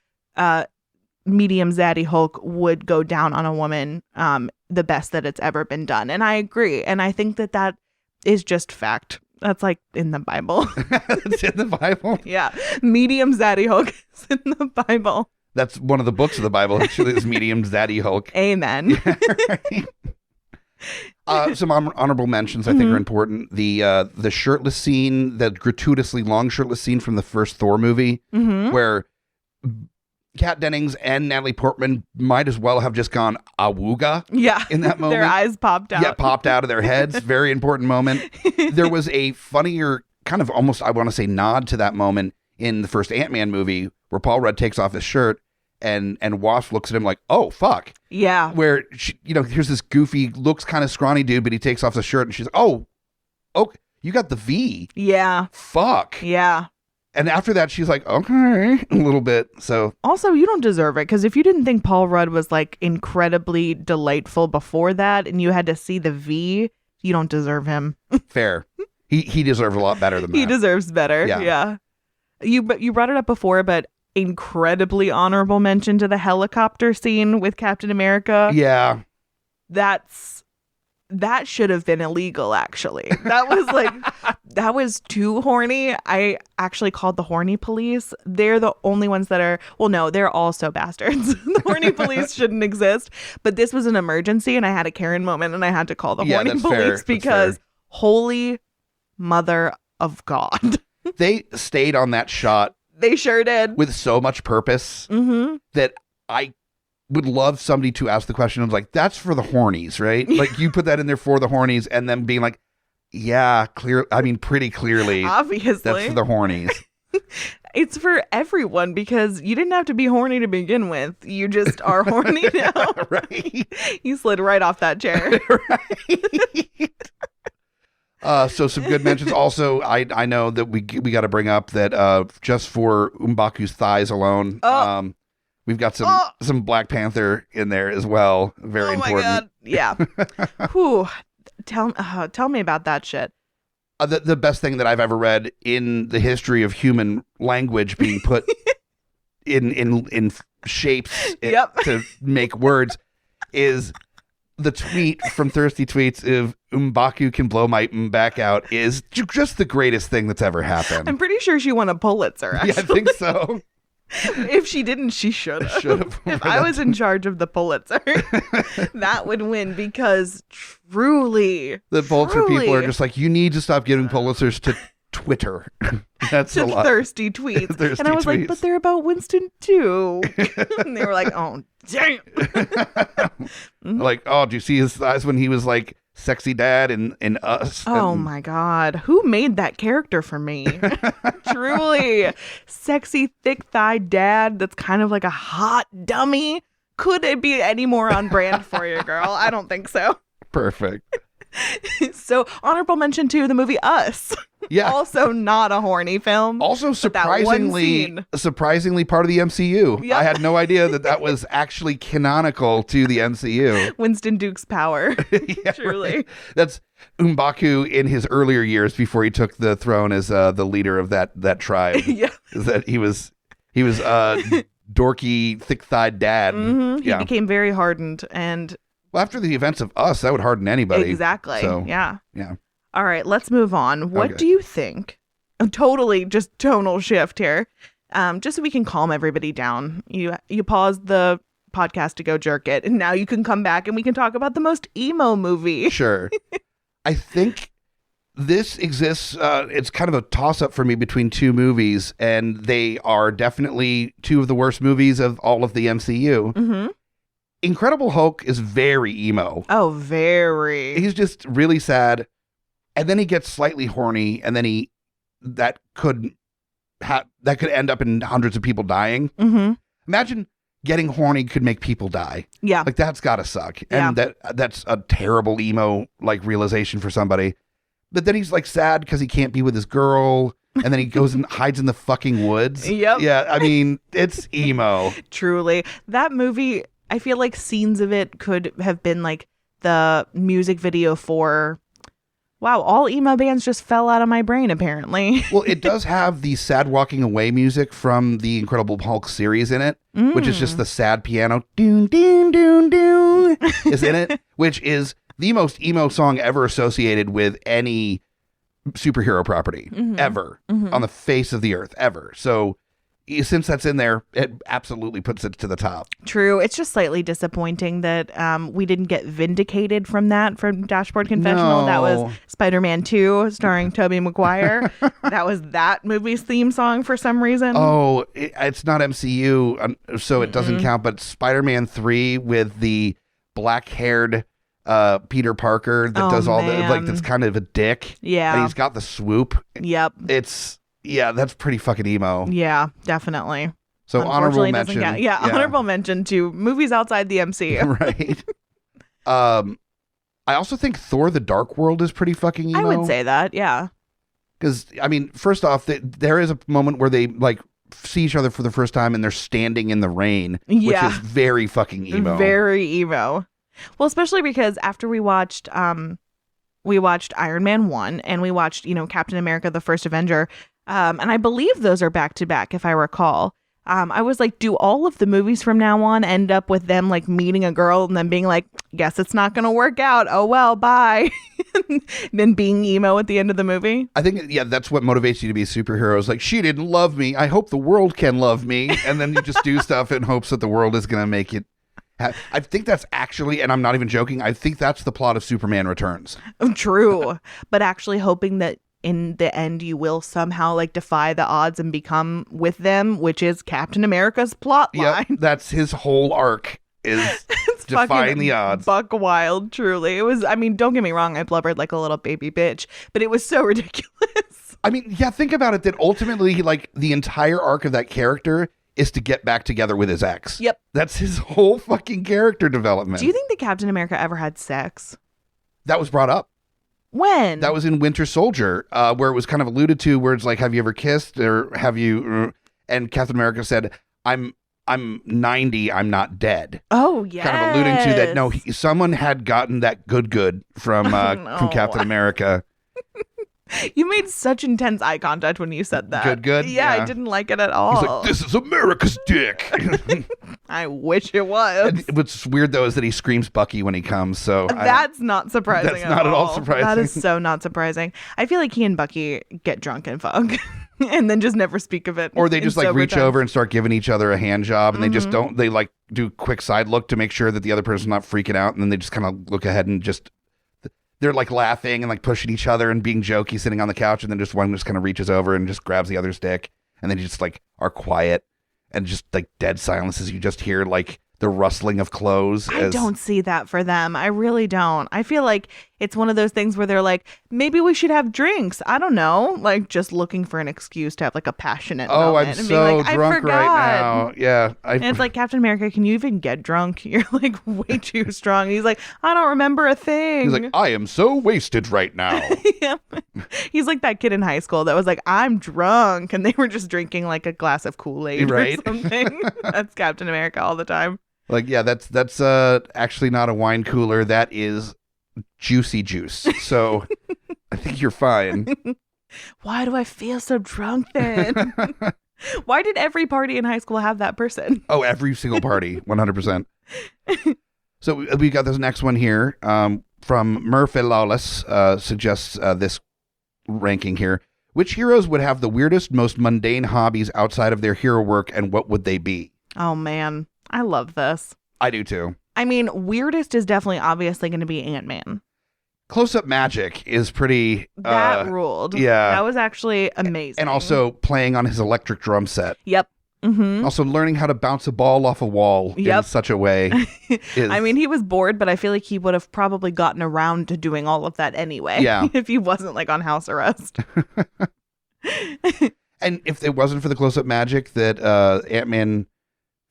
S2: Medium zaddy Hulk would go down on a woman the best that it's ever been done. And I agree. And I think that is just fact. That's like in the Bible.
S1: It's in the Bible?
S2: Yeah. Medium zaddy Hulk is in the Bible.
S1: That's one of the books of the Bible. Actually, is Medium zaddy Hulk.
S2: Amen.
S1: Some honorable mentions I think are important. The shirtless scene, the gratuitously long shirtless scene from the first Thor movie, where Kat Dennings and Natalie Portman might as well have just gone awooga in that moment.
S2: Their eyes popped out.
S1: Yeah, popped out of their heads. Very important moment. There was a funnier kind of almost, I want to say, nod to that moment in the first Ant-Man movie where Paul Rudd takes off his shirt and Wasp looks at him like, oh, fuck.
S2: Yeah.
S1: Where, here's this goofy, looks kind of scrawny dude, but he takes off the shirt and she's like, oh, you got the V.
S2: Yeah.
S1: Fuck.
S2: Yeah.
S1: And after that, she's like, okay, a little bit. So
S2: also, you don't deserve it, because if you didn't think Paul Rudd was like incredibly delightful before that, and you had to see the V, you don't deserve him.
S1: Fair. He deserves a lot better than that.
S2: He deserves better. Yeah. You brought it up before, but incredibly honorable mention to the helicopter scene with Captain America.
S1: Yeah.
S2: That should have been illegal, actually. That was like, that was too horny. I actually called the horny police. They're the only ones that are, well, no, they're also bastards. The horny police shouldn't exist. But this was an emergency and I had a Karen moment and I had to call the horny police because holy mother of God.
S1: They stayed on that shot.
S2: They sure did.
S1: With so much purpose that I would love somebody to ask the question of like, that's for the hornies, right? Like you put that in there for the hornies and then being like, yeah, pretty clearly.
S2: Obviously.
S1: That's for the hornies.
S2: It's for everyone because you didn't have to be horny to begin with. You just are horny now.
S1: Right.
S2: You slid right off that chair.
S1: Right. So some good mentions. Also, I know that we got to bring up that just for M'Baku's thighs alone, we've got some Black Panther in there as well. Very important.
S2: God. Yeah. Whew. Tell me about that shit.
S1: The best thing that I've ever read in the history of human language being put in shapes to make words is the tweet from Thirsty Tweets of M'Baku can blow my back out is just the greatest thing that's ever happened.
S2: I'm pretty sure she won a Pulitzer, actually.
S1: Yeah, I think so.
S2: If she didn't, she should have. If I was in charge of the Pulitzer, that would win because truly,
S1: the Pulitzer people are just like, you need to stop giving Pulitzers to Twitter. That's a lot.
S2: Thirsty tweets. And I was like, but they're about Winston too. And they were like, oh, damn.
S1: Like, oh, do you see his thighs when he was like sexy dad in Us?
S2: Oh my God. Who made that character for me? Truly. Sexy, thick-thighed dad that's kind of like a hot dummy. Could it be any more on brand for you, girl? I don't think so.
S1: Perfect.
S2: So, honorable mention to the movie Us.
S1: Yeah.
S2: Also not a horny film.
S1: Also surprisingly part of the MCU. Yep. I had no idea that was actually canonical to the MCU.
S2: Winston Duke's power.
S1: Yeah,
S2: truly.
S1: Right. That's M'Baku in his earlier years before he took the throne as the leader of that tribe.
S2: Yeah.
S1: Is that he was dorky, thick-thighed dad.
S2: Mm-hmm. He became very hardened and
S1: well, after the events of Us, that would harden anybody.
S2: Exactly.
S1: So,
S2: yeah.
S1: Yeah.
S2: All right, let's move on. What do you think? Totally just tonal shift here. Just so we can calm everybody down. You pause the podcast to go jerk it, and now you can come back and we can talk about the most emo movie.
S1: Sure. I think this exists. It's kind of a toss-up for me between two movies, and they are definitely two of the worst movies of all of the MCU.
S2: Mm-hmm.
S1: Incredible Hulk is very emo.
S2: Oh, very.
S1: He's just really sad. And then he gets slightly horny, and then that could end up in hundreds of people dying.
S2: Mm-hmm.
S1: Imagine getting horny could make people die.
S2: Yeah.
S1: Like that's gotta suck. And that's a terrible emo like realization for somebody. But then he's like sad because he can't be with his girl. And then he goes and hides in the fucking woods.
S2: Yep.
S1: Yeah. I mean, it's emo.
S2: Truly. That movie, I feel like scenes of it could have been like the music video for, wow, all emo bands just fell out of my brain, apparently.
S1: Well, it does have the sad walking away music from the Incredible Hulk series in it, which is just the sad piano, doon, doon, doon, doon, is in it, which is the most emo song ever associated with any superhero property, ever, on the face of the earth, ever. So since that's in there, it absolutely puts it to the top.
S2: True. It's just slightly disappointing that we didn't get vindicated from Dashboard Confessional.
S1: No.
S2: That was Spider-Man 2 starring Tobey Maguire. That was that movie's theme song for some reason.
S1: Oh, it's not MCU, so it doesn't count, but Spider-Man 3 with the black-haired Peter Parker that does all the, like, that's kind of a dick.
S2: Yeah.
S1: And he's got the swoop.
S2: Yep.
S1: Yeah, that's pretty fucking emo.
S2: Yeah, definitely.
S1: So honorable mention.
S2: Yeah, honorable mention to movies outside the MCU.
S1: Right. I also think Thor: The Dark World is pretty fucking emo.
S2: I would say that, yeah.
S1: Because, I mean, first off, there is a moment where they, like, see each other for the first time and they're standing in the rain, which is very fucking emo.
S2: Very emo. Well, especially because after we watched Iron Man 1 and we watched, Captain America: The First Avenger, and I believe those are back to back, if I recall. I was like, do all of the movies from now on end up with them like meeting a girl and then being like, guess it's not going to work out. Oh, well, bye. And then being emo at the end of the movie.
S1: I think, that's what motivates you to be a superhero. Is like, she didn't love me. I hope the world can love me. And then you just do stuff in hopes that the world is going to make it. I think that's actually, and I'm not even joking, I think that's the plot of Superman Returns.
S2: True. But actually hoping that in the end you will somehow like defy the odds and become with them, which is Captain America's plot line.
S1: Yep, that's his whole arc, is defying the odds.
S2: Buck wild, truly. It was, I mean, don't get me wrong, I blubbered like a little baby bitch, but it was so ridiculous.
S1: I mean, yeah, think about it, that ultimately, like, the entire arc of that character is to get back together with his ex.
S2: Yep.
S1: That's his whole fucking character development.
S2: Do you think that Captain America ever had sex?
S1: That was brought up.
S2: When?
S1: That was in Winter Soldier, where it was kind of alluded to, where it's like, have you ever kissed, or have you? And Captain America said, I'm 90, I'm not dead.
S2: Oh, yeah.
S1: Kind of alluding to that, no, someone had gotten that good from
S2: No.
S1: Captain America.
S2: You made such intense eye contact when you said that.
S1: Good?
S2: Yeah, I didn't like it at all.
S1: He's like, this is America's dick.
S2: I wish it was.
S1: And what's weird, though, is that he screams Bucky when he comes, so...
S2: That's not surprising
S1: That's not at all surprising.
S2: That is so not surprising. I feel like he and Bucky get drunk and fuck and then just never speak of it.
S1: Or they just, like, reach over and start giving each other a hand job, and they just don't... They, like, do a quick side look to make sure that the other person's not freaking out, and then they just kind of look ahead and just... They're like laughing and like pushing each other and being jokey sitting on the couch, and then just one just kind of reaches over and just grabs the other's dick, and then just like are quiet and just like dead silence as you just hear like the rustling of clothes.
S2: I don't see that for them. I really don't. I feel like it's one of those things where they're like, maybe we should have drinks. I don't know. Like just looking for an excuse to have like a passionate moment.
S1: I'm
S2: and
S1: so
S2: being like,
S1: drunk right now. Yeah.
S2: And it's like, Captain America, can you even get drunk? You're like way too strong. He's like, I don't remember a thing.
S1: He's like, I am so wasted right now.
S2: Yeah. He's like that kid in high school that was like, I'm drunk. And they were just drinking like a glass of Kool-Aid
S1: right?
S2: or something. That's Captain America all the time.
S1: Like, yeah, that's actually not a wine cooler. That is juicy juice. So I think you're fine.
S2: Why do I feel so drunk then? Why did every party in high school have that person?
S1: Oh, every single party, 100%. So we got this next one here from Murphy Lawless, suggests this ranking here. Which heroes would have the weirdest, most mundane hobbies outside of their hero work, and what would they be?
S2: Oh, man. I love this.
S1: I do, too.
S2: I mean, weirdest is definitely obviously going to be Ant-Man.
S1: Close-up magic is pretty...
S2: That ruled.
S1: Yeah.
S2: That was actually amazing.
S1: And also playing on his electric drum set.
S2: Yep. Mm-hmm.
S1: Also learning how to bounce a ball off a wall in such a way.
S2: I mean, he was bored, but I feel like he would have probably gotten around to doing all of that anyway.
S1: Yeah.
S2: If he wasn't like on house arrest.
S1: And if it wasn't for the close-up magic that Ant-Man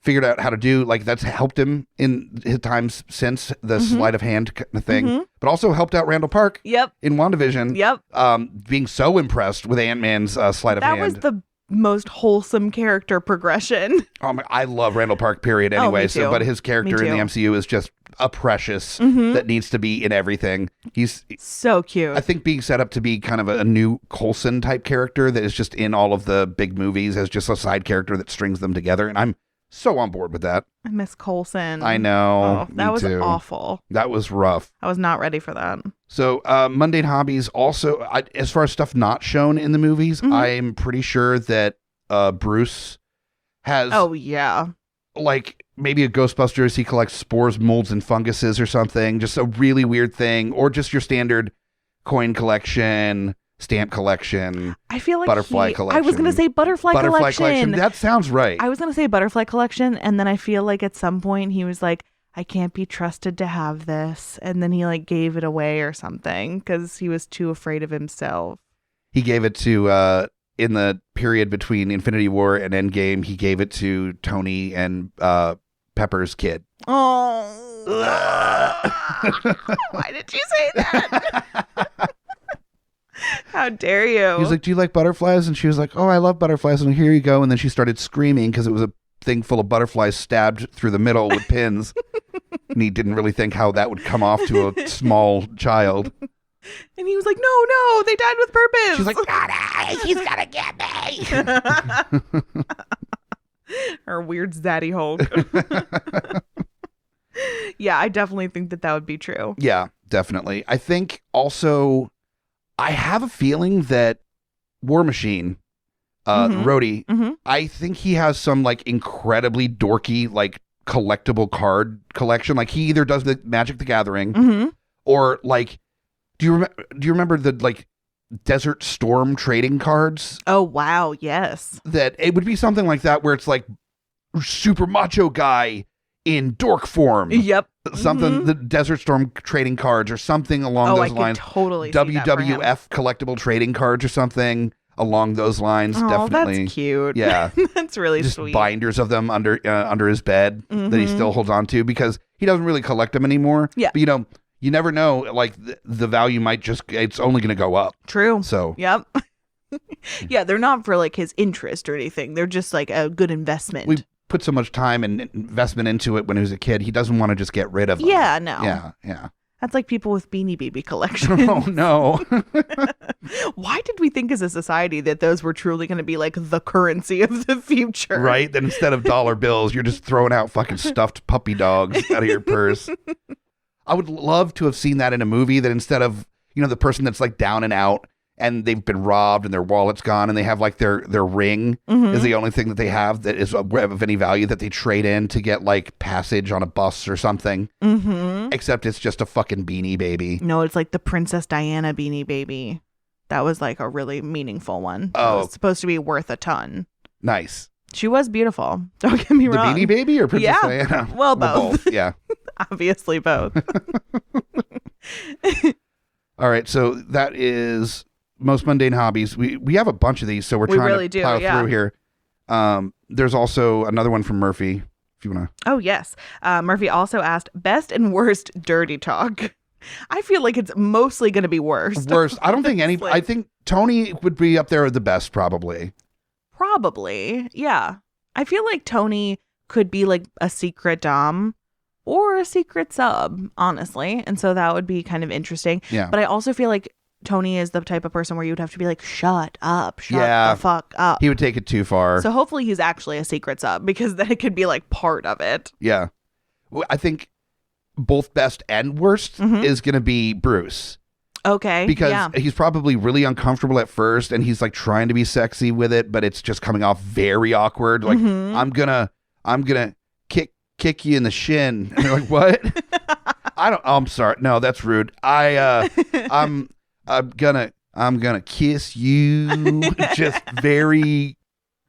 S1: figured out how to do, like that's helped him in his times since the sleight of hand kind of thing, but also helped out Randall Park in WandaVision. Being so impressed with Ant-Man's sleight of hand.
S2: That was the most wholesome character progression.
S1: I love Randall Park, period, anyway.
S2: Me too.
S1: So, but his character in the MCU is just a precious that needs to be in everything. He's
S2: so cute.
S1: I think being set up to be kind of a new Coulson type character that is just in all of the big movies as just a side character that strings them together. And I'm so on board with that.
S2: I miss Coulson.
S1: I know.
S2: That was
S1: too.
S2: awful.
S1: That was rough.
S2: I was not ready for that.
S1: So mundane hobbies also, as far as stuff not shown in the movies, I'm pretty sure that Bruce has...
S2: Oh, yeah.
S1: Like maybe a Ghostbusters, he collects spores, molds, and funguses or something. Just a really weird thing. Or just your standard coin collection... stamp collection.
S2: I feel like
S1: butterfly collection.
S2: I was going to say butterfly collection.
S1: That sounds right.
S2: I was going to say butterfly collection, and then I feel like at some point he was like, I can't be trusted to have this, and then he like gave it away or something because he was too afraid of himself.
S1: He gave it to in the period between Infinity War and Endgame. He gave it to Tony and Pepper's kid.
S2: Oh, why did you say that? How dare you?
S1: He was like, do you like butterflies? And she was like, oh, I love butterflies. And here you go. And then she started screaming because it was a thing full of butterflies stabbed through the middle with pins. And he didn't really think how that would come off to a small child.
S2: And he was like, no, they died with purpose.
S1: She's like, he's gonna get me.
S2: Her weird zaddy Hulk. Yeah, I definitely think that would be true.
S1: Yeah, definitely. I think also... I have a feeling that War Machine, Rhodey, I think he has some like incredibly dorky like collectible card collection. Like he either does the Magic the Gathering or like, do you remember the like Desert Storm trading cards?
S2: Oh, wow. Yes.
S1: That it would be something like that where it's like super macho guy in dork form.
S2: Yep.
S1: Something, the Desert Storm trading cards or something along those lines.
S2: Totally
S1: WWF collectible trading cards or something. along those lines.
S2: Oh,
S1: Definitely.
S2: that's cute.
S1: Yeah.
S2: That's really
S1: Just
S2: sweet.
S1: binders of them under his bed that he still holds on to because he doesn't really collect them anymore.
S2: Yeah.
S1: But, you never know. Like the value might it's only going to go up.
S2: True.
S1: So.
S2: Yep. Yeah, they're not for like his interest or anything. They're just like a good investment.
S1: We put so much time and investment into it when he was a kid. He doesn't want to just get rid of them.
S2: Yeah, no.
S1: Yeah.
S2: That's like people with Beanie Baby collections.
S1: Oh, no.
S2: Why did we think as a society that those were truly going to be like the currency of the future?
S1: Right? Then instead of dollar bills, you're just throwing out fucking stuffed puppy dogs out of your purse. I would love to have seen that in a movie that instead of, the person that's like down and out and they've been robbed and their wallet's gone and they have like their ring is the only thing that they have that is of any value that they trade in to get like passage on a bus or something. Except it's just a fucking Beanie Baby.
S2: No, it's like the Princess Diana Beanie Baby. That was like a really meaningful one.
S1: Oh.
S2: It was supposed to be worth a ton.
S1: Nice.
S2: She was beautiful. Don't get me wrong.
S1: The Beanie Baby or Princess Diana?
S2: Well, both.
S1: Yeah.
S2: Obviously both.
S1: All right. So that is most mundane hobbies. We have a bunch of these, so we're trying
S2: really
S1: to plow through here. There's also another one from Murphy, if you want to.
S2: Oh, yes. Murphy also asked, best and worst dirty talk. I feel like it's mostly going to be worst.
S1: Worst. I don't think I think Tony would be up there with the best, probably.
S2: Probably. Yeah. I feel like Tony could be like a secret dom or a secret sub, honestly. And so that would be kind of interesting.
S1: Yeah.
S2: But I also feel like Tony is the type of person where you would have to be like, shut up, shut the fuck up.
S1: He would take it too far.
S2: So hopefully he's actually a secret sub because then it could be like part of it.
S1: Yeah. I think both best and worst is going to be Bruce.
S2: Okay.
S1: Because he's probably really uncomfortable at first and he's like trying to be sexy with it, but it's just coming off very awkward. Like, I'm gonna kick you in the shin. And you're like, what? I'm sorry. No, that's rude. I'm gonna kiss you. Just very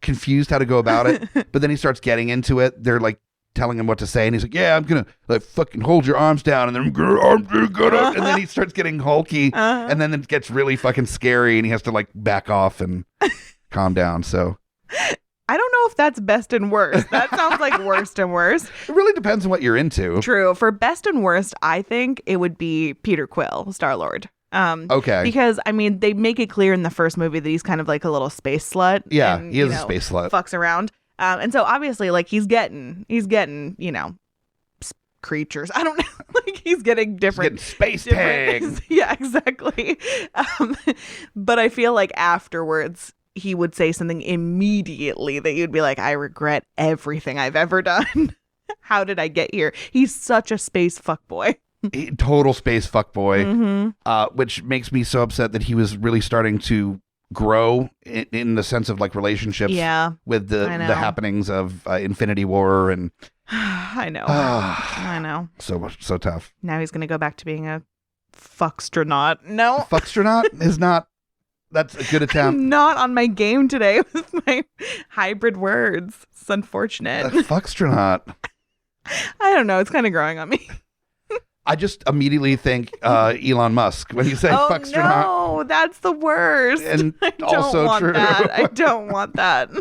S1: confused how to go about it. But then he starts getting into it. They're like telling him what to say, and he's like, "Yeah, I'm gonna like fucking hold your arms down," and then and then he starts getting hulky, and then it gets really fucking scary, and he has to like back off and calm down. So
S2: I don't know if that's best and worst. That sounds like worst and worst.
S1: It really depends on what you're into.
S2: True. For best and worst, I think it would be Peter Quill, Star-Lord.
S1: Okay.
S2: Because, I mean, they make it clear in the first movie that he's kind of like a little space slut.
S1: Yeah,
S2: and,
S1: he is a space slut.
S2: Fucks around. And so obviously, like, he's getting, creatures. I don't know. Like, he's getting different.
S1: Space tags.
S2: Yeah, exactly. But I feel like afterwards, he would say something immediately that you'd be like, I regret everything I've ever done. How did I get here? He's such a space fuckboy.
S1: Total space fuckboy. Which makes me so upset that he was really starting to grow in the sense of like relationships with the happenings of Infinity War and
S2: I know. I know.
S1: So tough.
S2: Now he's going to go back to being a fuckstronaut. No.
S1: Fuckstronaut is not. That's a good attempt.
S2: I'm not on my game today with my hybrid words. It's unfortunate.
S1: Fuckstronaut.
S2: I don't know. It's kind of growing on me.
S1: I just immediately think Elon Musk when you say fuckstronaut.
S2: No, that's the worst.
S1: And
S2: I don't
S1: also
S2: want
S1: true.
S2: That. I don't want that.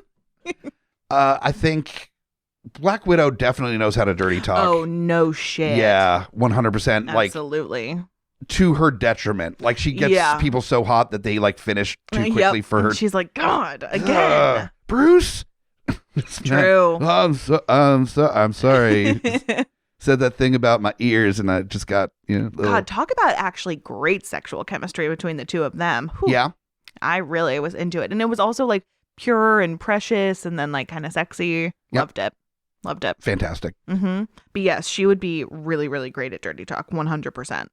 S1: I think Black Widow definitely knows how to dirty talk.
S2: Oh, no shit.
S1: Yeah, 100%.
S2: Absolutely.
S1: Like, to her detriment. Like, she gets people so hot that they, like, finish too quickly for her.
S2: And she's like, God, again.
S1: Bruce?
S2: True.
S1: I'm sorry. Said that thing about my ears, and I just got,
S2: God, talk about actually great sexual chemistry between the two of them. Whew.
S1: Yeah.
S2: I really was into it. And it was also, like, pure and precious and then, like, kind of sexy. Loved it.
S1: Fantastic.
S2: But yes, she would be really, really great at dirty talk. 100%.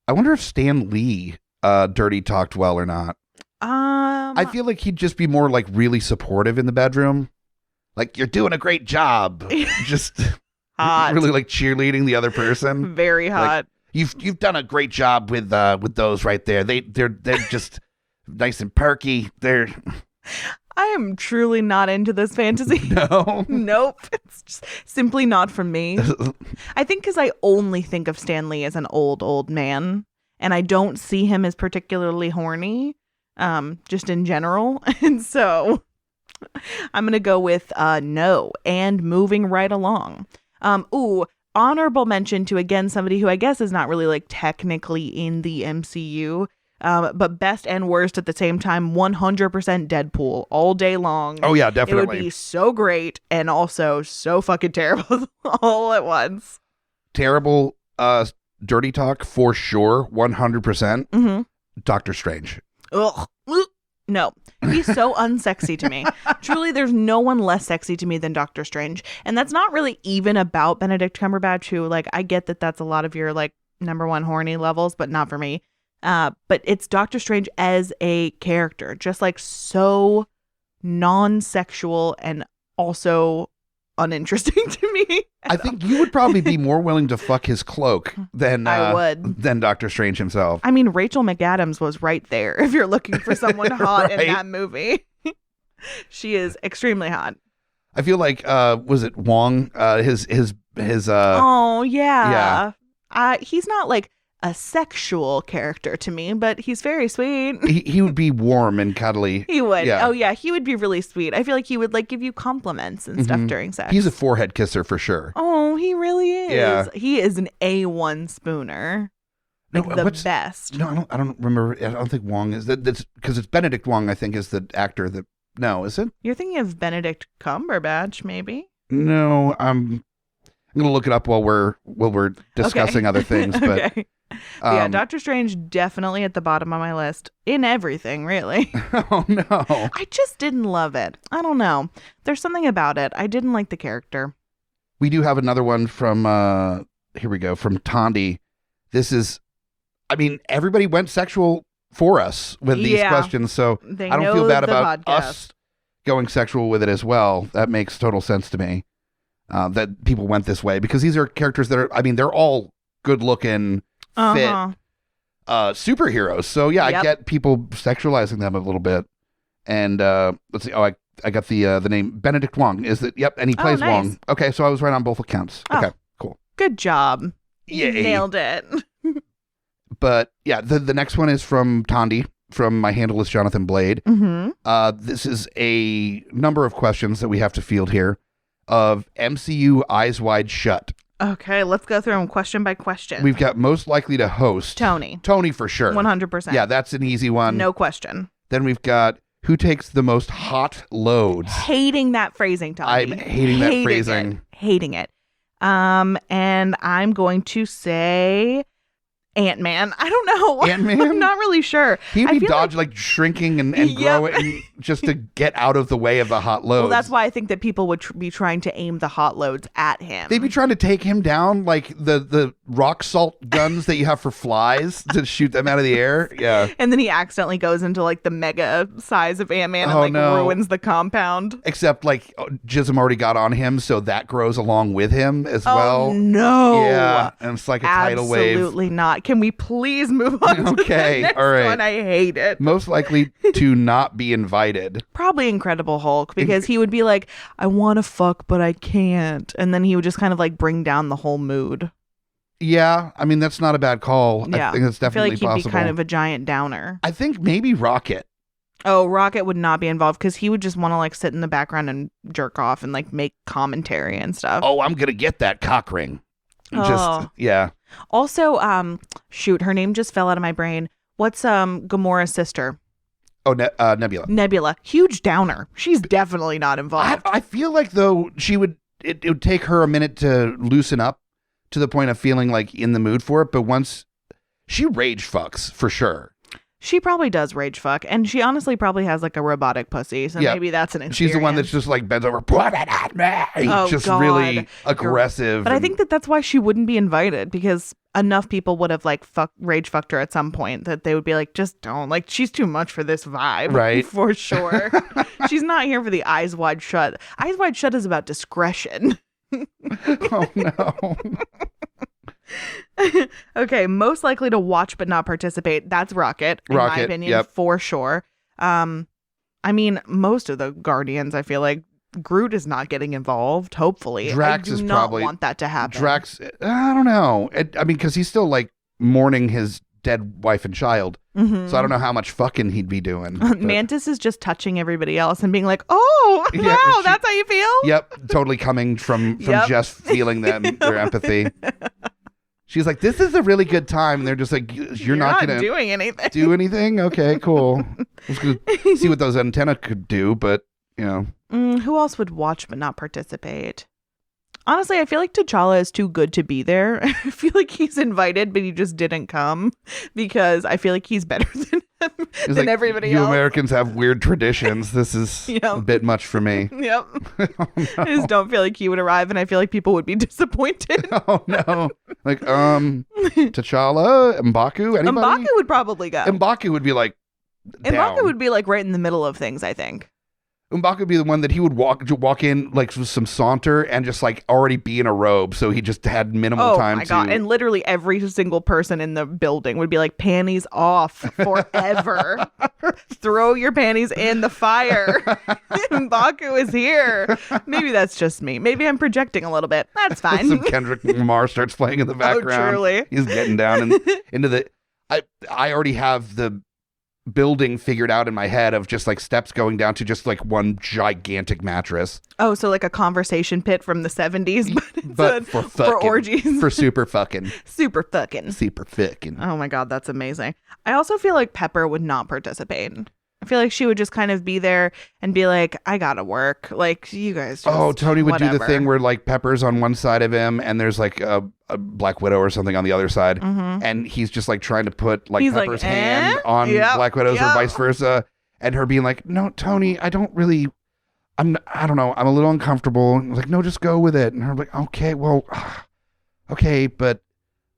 S1: I wonder if Stan Lee dirty talked well or not. I feel like he'd just be more like really supportive in the bedroom. Like, you're doing a great job. Just
S2: hot.
S1: Really like cheerleading the other person.
S2: Very hot.
S1: Like, you've done a great job with those right there. They're just nice and perky.
S2: I am truly not into this fantasy.
S1: No.
S2: Nope. It's just simply not for me. I think because I only think of Stan Lee as an old man, and I don't see him as particularly horny. just in general. And so I'm going to go with no and moving right along. Honorable mention to, again, somebody who I guess is not really like technically in the MCU, but best and worst at the same time, 100% Deadpool all day long.
S1: Oh, yeah, definitely.
S2: It would be so great and also so fucking terrible all at once.
S1: Terrible dirty talk for sure, 100%.
S2: Mm-hmm.
S1: Doctor Strange.
S2: Ugh. No, he's so unsexy to me. Truly, there's no one less sexy to me than Doctor Strange. And that's not really even about Benedict Cumberbatch, who, like, I get that that's a lot of your, like, number one horny levels, but not for me. But it's Doctor Strange as a character, just, like, so non-sexual and also uninteresting to me.
S1: I think you would probably be more willing to fuck his cloak than
S2: I would.
S1: than Doctor Strange himself.
S2: I mean, Rachel McAdams was right there if you're looking for someone hot
S1: Right?
S2: in that movie. She is extremely hot.
S1: I feel like was it Wong? His
S2: Oh yeah.
S1: yeah.
S2: He's not like a sexual character to me, but he's very sweet.
S1: he would be warm and cuddly.
S2: He would.
S1: Yeah.
S2: Oh yeah, he would be really sweet. I feel like he would like give you compliments and stuff during sex.
S1: He's a forehead kisser for sure.
S2: Oh, he really is.
S1: Yeah.
S2: He is an A1 spooner. Like the best.
S1: No, I don't remember. I don't think Wong is that's because it's Benedict Wong. I think is the actor that. No, is it?
S2: You're thinking of Benedict Cumberbatch, maybe?
S1: No, I'm gonna look it up while we're discussing other things. But
S2: okay. Yeah, Doctor Strange definitely at the bottom of my list in everything, really.
S1: Oh no,
S2: I just didn't love it. I don't know. There's something about it. I didn't like the character.
S1: we do have another one from here we go from Tondi. This is, I mean, everybody went sexual for us with these questions, so
S2: They
S1: I don't
S2: know
S1: feel bad
S2: the
S1: about
S2: podcast.
S1: us going sexual with it as well. That makes total sense to me. That people went this way because these are characters that are, I mean, they're all good looking, fit superheroes. So yeah,
S2: Yep.
S1: I get people sexualizing them a little bit. And let's see. Oh, I got the name Benedict Wong. Is it? Yep, and he plays
S2: nice.
S1: Wong. Okay, so I was right on both accounts.
S2: Oh.
S1: Okay, cool.
S2: Good job. You
S1: Yay.
S2: nailed it.
S1: But yeah, the next one is from Tondi. From My Handle is Jonathan Blade.
S2: Mm-hmm.
S1: This is a number of questions that we have to field here of MCU Eyes Wide Shut.
S2: Okay, let's go through them question by question.
S1: We've got most likely to host.
S2: Tony
S1: for sure.
S2: 100%.
S1: Yeah, that's an easy one.
S2: No question.
S1: Then we've got who takes the most hot loads.
S2: Hating that phrasing, Tony.
S1: I'm hating that phrasing.
S2: Hating it. And I'm going to say Ant-Man. I don't know.
S1: Ant-Man?
S2: I'm not really sure.
S1: He'd
S2: I
S1: be
S2: feel
S1: like shrinking and
S2: Yep.
S1: growing just to get out of the way of the hot loads.
S2: Well, that's why I think that people would be trying to aim the hot loads at him.
S1: They'd be trying to take him down like the rock salt guns that you have for flies to shoot them out of the air. Yeah.
S2: And then he accidentally goes into like the mega size of Ant-Man and
S1: Oh,
S2: like
S1: no.
S2: ruins the compound.
S1: Except like Jism already got on him, so that grows along with him as well.
S2: Oh no.
S1: Yeah. And it's like a tidal wave.
S2: Absolutely not. Can we please move on to
S1: Okay,
S2: the next
S1: all right.
S2: one? I hate it.
S1: Most likely to not be invited.
S2: Probably Incredible Hulk, because he would be like, I want to fuck, but I can't. And then he would just kind of like bring down the whole mood.
S1: Yeah, I mean, that's not a bad call.
S2: Yeah.
S1: I think that's definitely
S2: I feel like he'd
S1: possible.
S2: be kind of a giant downer.
S1: I think maybe Rocket.
S2: Oh, Rocket would not be involved because he would just want to like sit in the background and jerk off and like make commentary and stuff.
S1: Oh, I'm going to get that cock ring.
S2: Oh.
S1: Just, yeah.
S2: Also, shoot, her name just fell out of my brain. What's Gamora's sister?
S1: Oh, Nebula.
S2: Nebula. Huge downer. She's definitely not involved.
S1: I feel like, though, it would take her a minute to loosen up to the point of feeling like in the mood for it. But once she rage fucks for sure.
S2: She probably does rage fuck, and she honestly probably has like a robotic pussy, so
S1: Yeah.
S2: maybe that's an experience.
S1: She's the one that's just like bends over, put it at me.
S2: Oh,
S1: just
S2: God.
S1: really aggressive.
S2: But I think that's why she wouldn't be invited, because enough people would have like rage fucked her at some point that they would be like, just don't. Like, she's too much for this vibe.
S1: Right.
S2: For sure. She's not here for the Eyes Wide Shut. Eyes Wide Shut is about discretion.
S1: Oh, no.
S2: Okay, most likely to watch but not participate. That's Rocket, in my
S1: Rocket,
S2: opinion,
S1: yep.
S2: for sure. I mean, most of the Guardians, I feel like Groot is not getting involved. Hopefully,
S1: Drax
S2: I do
S1: is
S2: not
S1: probably-
S2: want that to happen.
S1: Drax, I don't know. I mean, because he's still like mourning his dead wife and child.
S2: Mhm.
S1: So I don't know how much fucking he'd be doing.
S2: Mantis is just touching everybody else and being like, oh,
S1: Yeah,
S2: wow, that's how you feel?
S1: Yep, totally coming from
S2: Yep.
S1: just feeling them, their empathy. She's like, this is a really good time. And they're just like, you're not going to
S2: doing anything.
S1: do anything? Okay, cool. I was going to see what those antenna could do, but, you know.
S2: Who else would watch but not participate? Honestly, I feel like T'Challa is too good to be there. I feel like he's invited, but he just didn't come because I feel like he's better than
S1: Like,
S2: everybody
S1: you
S2: else.
S1: Americans have weird traditions. This is a bit much for me.
S2: Yep.
S1: Oh, no.
S2: I just don't feel like he would arrive, and I feel like people would be disappointed.
S1: Oh, no. Like, T'Challa, M'Baku, anybody?
S2: M'Baku would probably go.
S1: M'Baku would be like, down.
S2: M'Baku would be like right in the middle of things, I think.
S1: M'Baku would be the one that he would walk in like with some saunter and just like already be in a robe, so he just had minimal time
S2: Oh my god! And literally every single person in the building would be like, panties off forever. Throw your panties in the fire. M'Baku is here. Maybe that's just me. Maybe I'm projecting a little bit. That's fine.
S1: Some Kendrick Lamar starts playing in the background.
S2: truly.
S1: He's getting down into the. I already have the building figured out in my head of just like steps going down to just like one gigantic mattress.
S2: Oh, so like a conversation pit from the 70s,
S1: but for fucking,
S2: for orgies.
S1: For super fucking.
S2: Super fucking.
S1: Super fucking.
S2: Oh my god, that's amazing. I also feel like Pepper would not participate. I feel like she would just kind of be there and be like, I gotta work. Like, you guys just,
S1: Tony would do
S2: whatever.
S1: the thing where like Pepper's on one side of him and there's like a Black Widow or something on the other side.
S2: Mhm.
S1: And he's just like trying to put like
S2: He's
S1: Pepper's
S2: like,
S1: hand on Black Widow's or vice versa. And her being like, no, Tony, I don't know. I'm a little uncomfortable. And like, no, just go with it. And her like, okay, well, okay, but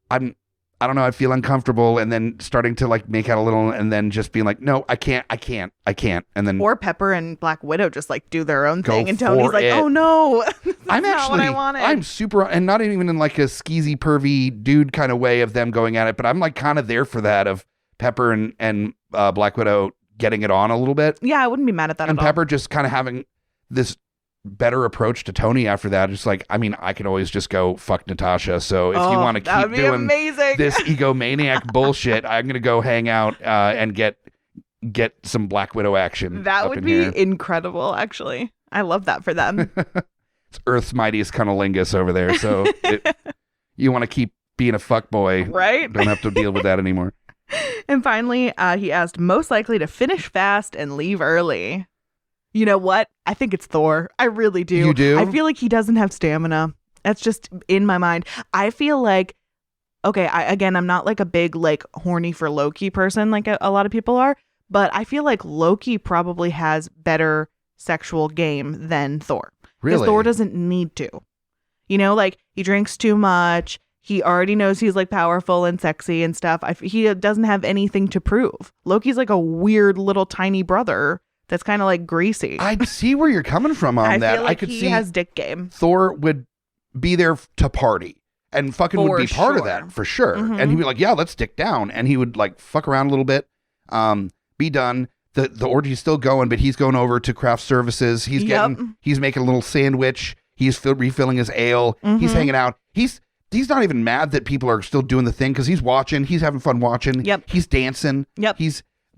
S1: I don't know. I feel uncomfortable. And then starting to like make out a little and then just being like, no, I can't. And then
S2: Or Pepper and Black Widow just like do their own
S1: Go
S2: thing. And Tony's
S1: for
S2: like,
S1: it.
S2: oh no.
S1: I'm
S2: not what
S1: actually,
S2: I wanted.
S1: I'm super, and not even in like a skeezy, pervy dude kind of way of them going at it, but I'm like kind of there for that of Pepper and Black Widow getting it on a little bit.
S2: Yeah, I wouldn't be mad at that
S1: And
S2: at all.
S1: Pepper just kind of having this better approach to Tony after that. It's like, I mean, I could always just go fuck Natasha. So if you want to
S2: that
S1: keep
S2: would be
S1: doing
S2: amazing.
S1: this egomaniac bullshit, I'm going to go hang out and get some Black Widow action.
S2: That
S1: up
S2: would
S1: in
S2: be
S1: here.
S2: incredible, actually. I love that for them.
S1: It's Earth's mightiest cunnilingus over there. So you want to keep being a fuckboy.
S2: Right?
S1: Don't have to deal with that anymore.
S2: And finally, he asked, most likely to finish fast and leave early. You know what? I think it's Thor. I really do.
S1: You do?
S2: I feel like he doesn't have stamina. That's just in my mind. I feel like, okay, I'm not like a big like horny for Loki person like a lot of people are, but I feel like Loki probably has better sexual game than Thor. Because
S1: Really?
S2: Thor doesn't need to. You know, like he drinks too much. He already knows he's like powerful and sexy and stuff. He doesn't have anything to prove. Loki's like a weird little tiny brother that's kind of like greasy.
S1: I see where you're coming from on that.
S2: Feel like
S1: I could
S2: he
S1: see
S2: has dick game.
S1: Thor would be there to party and fucking would
S2: For
S1: be part of
S2: sure.
S1: that for sure.
S2: Mhm.
S1: And he'd be like, yeah, let's stick down. And he would like fuck around a little bit, be done. The orgy's still going, but he's going over to craft services. He's he's making a little sandwich. He's refilling his ale. He's
S2: Mhm.
S1: hanging out. He's not even mad that people are still doing the thing because he's watching. He's having fun watching.
S2: Yep.
S1: He's dancing.
S2: Yep.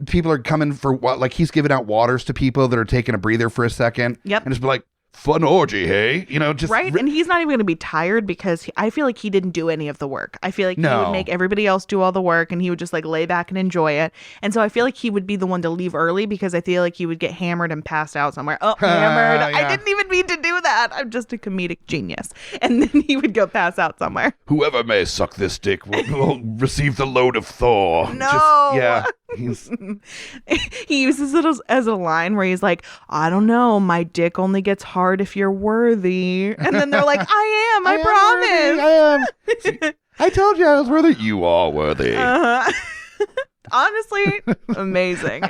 S1: People are coming for what, like he's giving out waters to people that are taking a breather for a second.
S2: Yep.
S1: And just be like, fun orgy, hey? You know, just
S2: Right? And he's not even going to be tired because I feel like he didn't do any of the work. I feel like he
S1: No.
S2: would make everybody else do all the work and he would just like lay back and enjoy it. And so I feel like he would be the one to leave early because I feel like he would get hammered and passed out somewhere. Oh, hammered.
S1: Yeah.
S2: I didn't even mean to do that. I'm just a comedic genius. And then he would go pass out somewhere.
S1: whoever may suck this dick will receive the load of Thor.
S2: No.
S1: Yeah. He's,
S2: He uses it as a line where he's like, I don't know, my dick only gets hard if you're worthy. And then they're like, I am, I promise.
S1: I am. I told you I was worthy. You are worthy.
S2: Uh-huh. Honestly, amazing.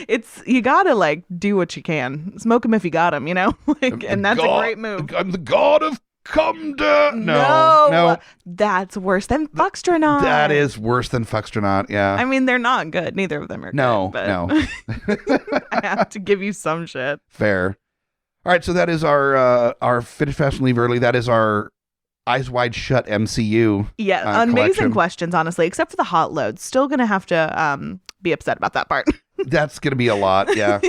S2: It's you gotta like do what you can. Smoke him if you got him, you know. And that's a great move.
S1: I'm the god of Cumda. No.
S2: That's worse than Fuckstronaut.
S1: That is worse than Fuckstronaut. Yeah.
S2: I mean, they're not good. Neither of them are
S1: No,
S2: good.
S1: no.
S2: I have to give you some shit.
S1: Fair. All right, so that is our finish fast and leave early. That is our Eyes Wide Shut MCU.
S2: Yeah, amazing
S1: collection.
S2: questions, honestly, except for the hot loads. Still going to have to be upset about that part.
S1: That's going to be a lot, yeah.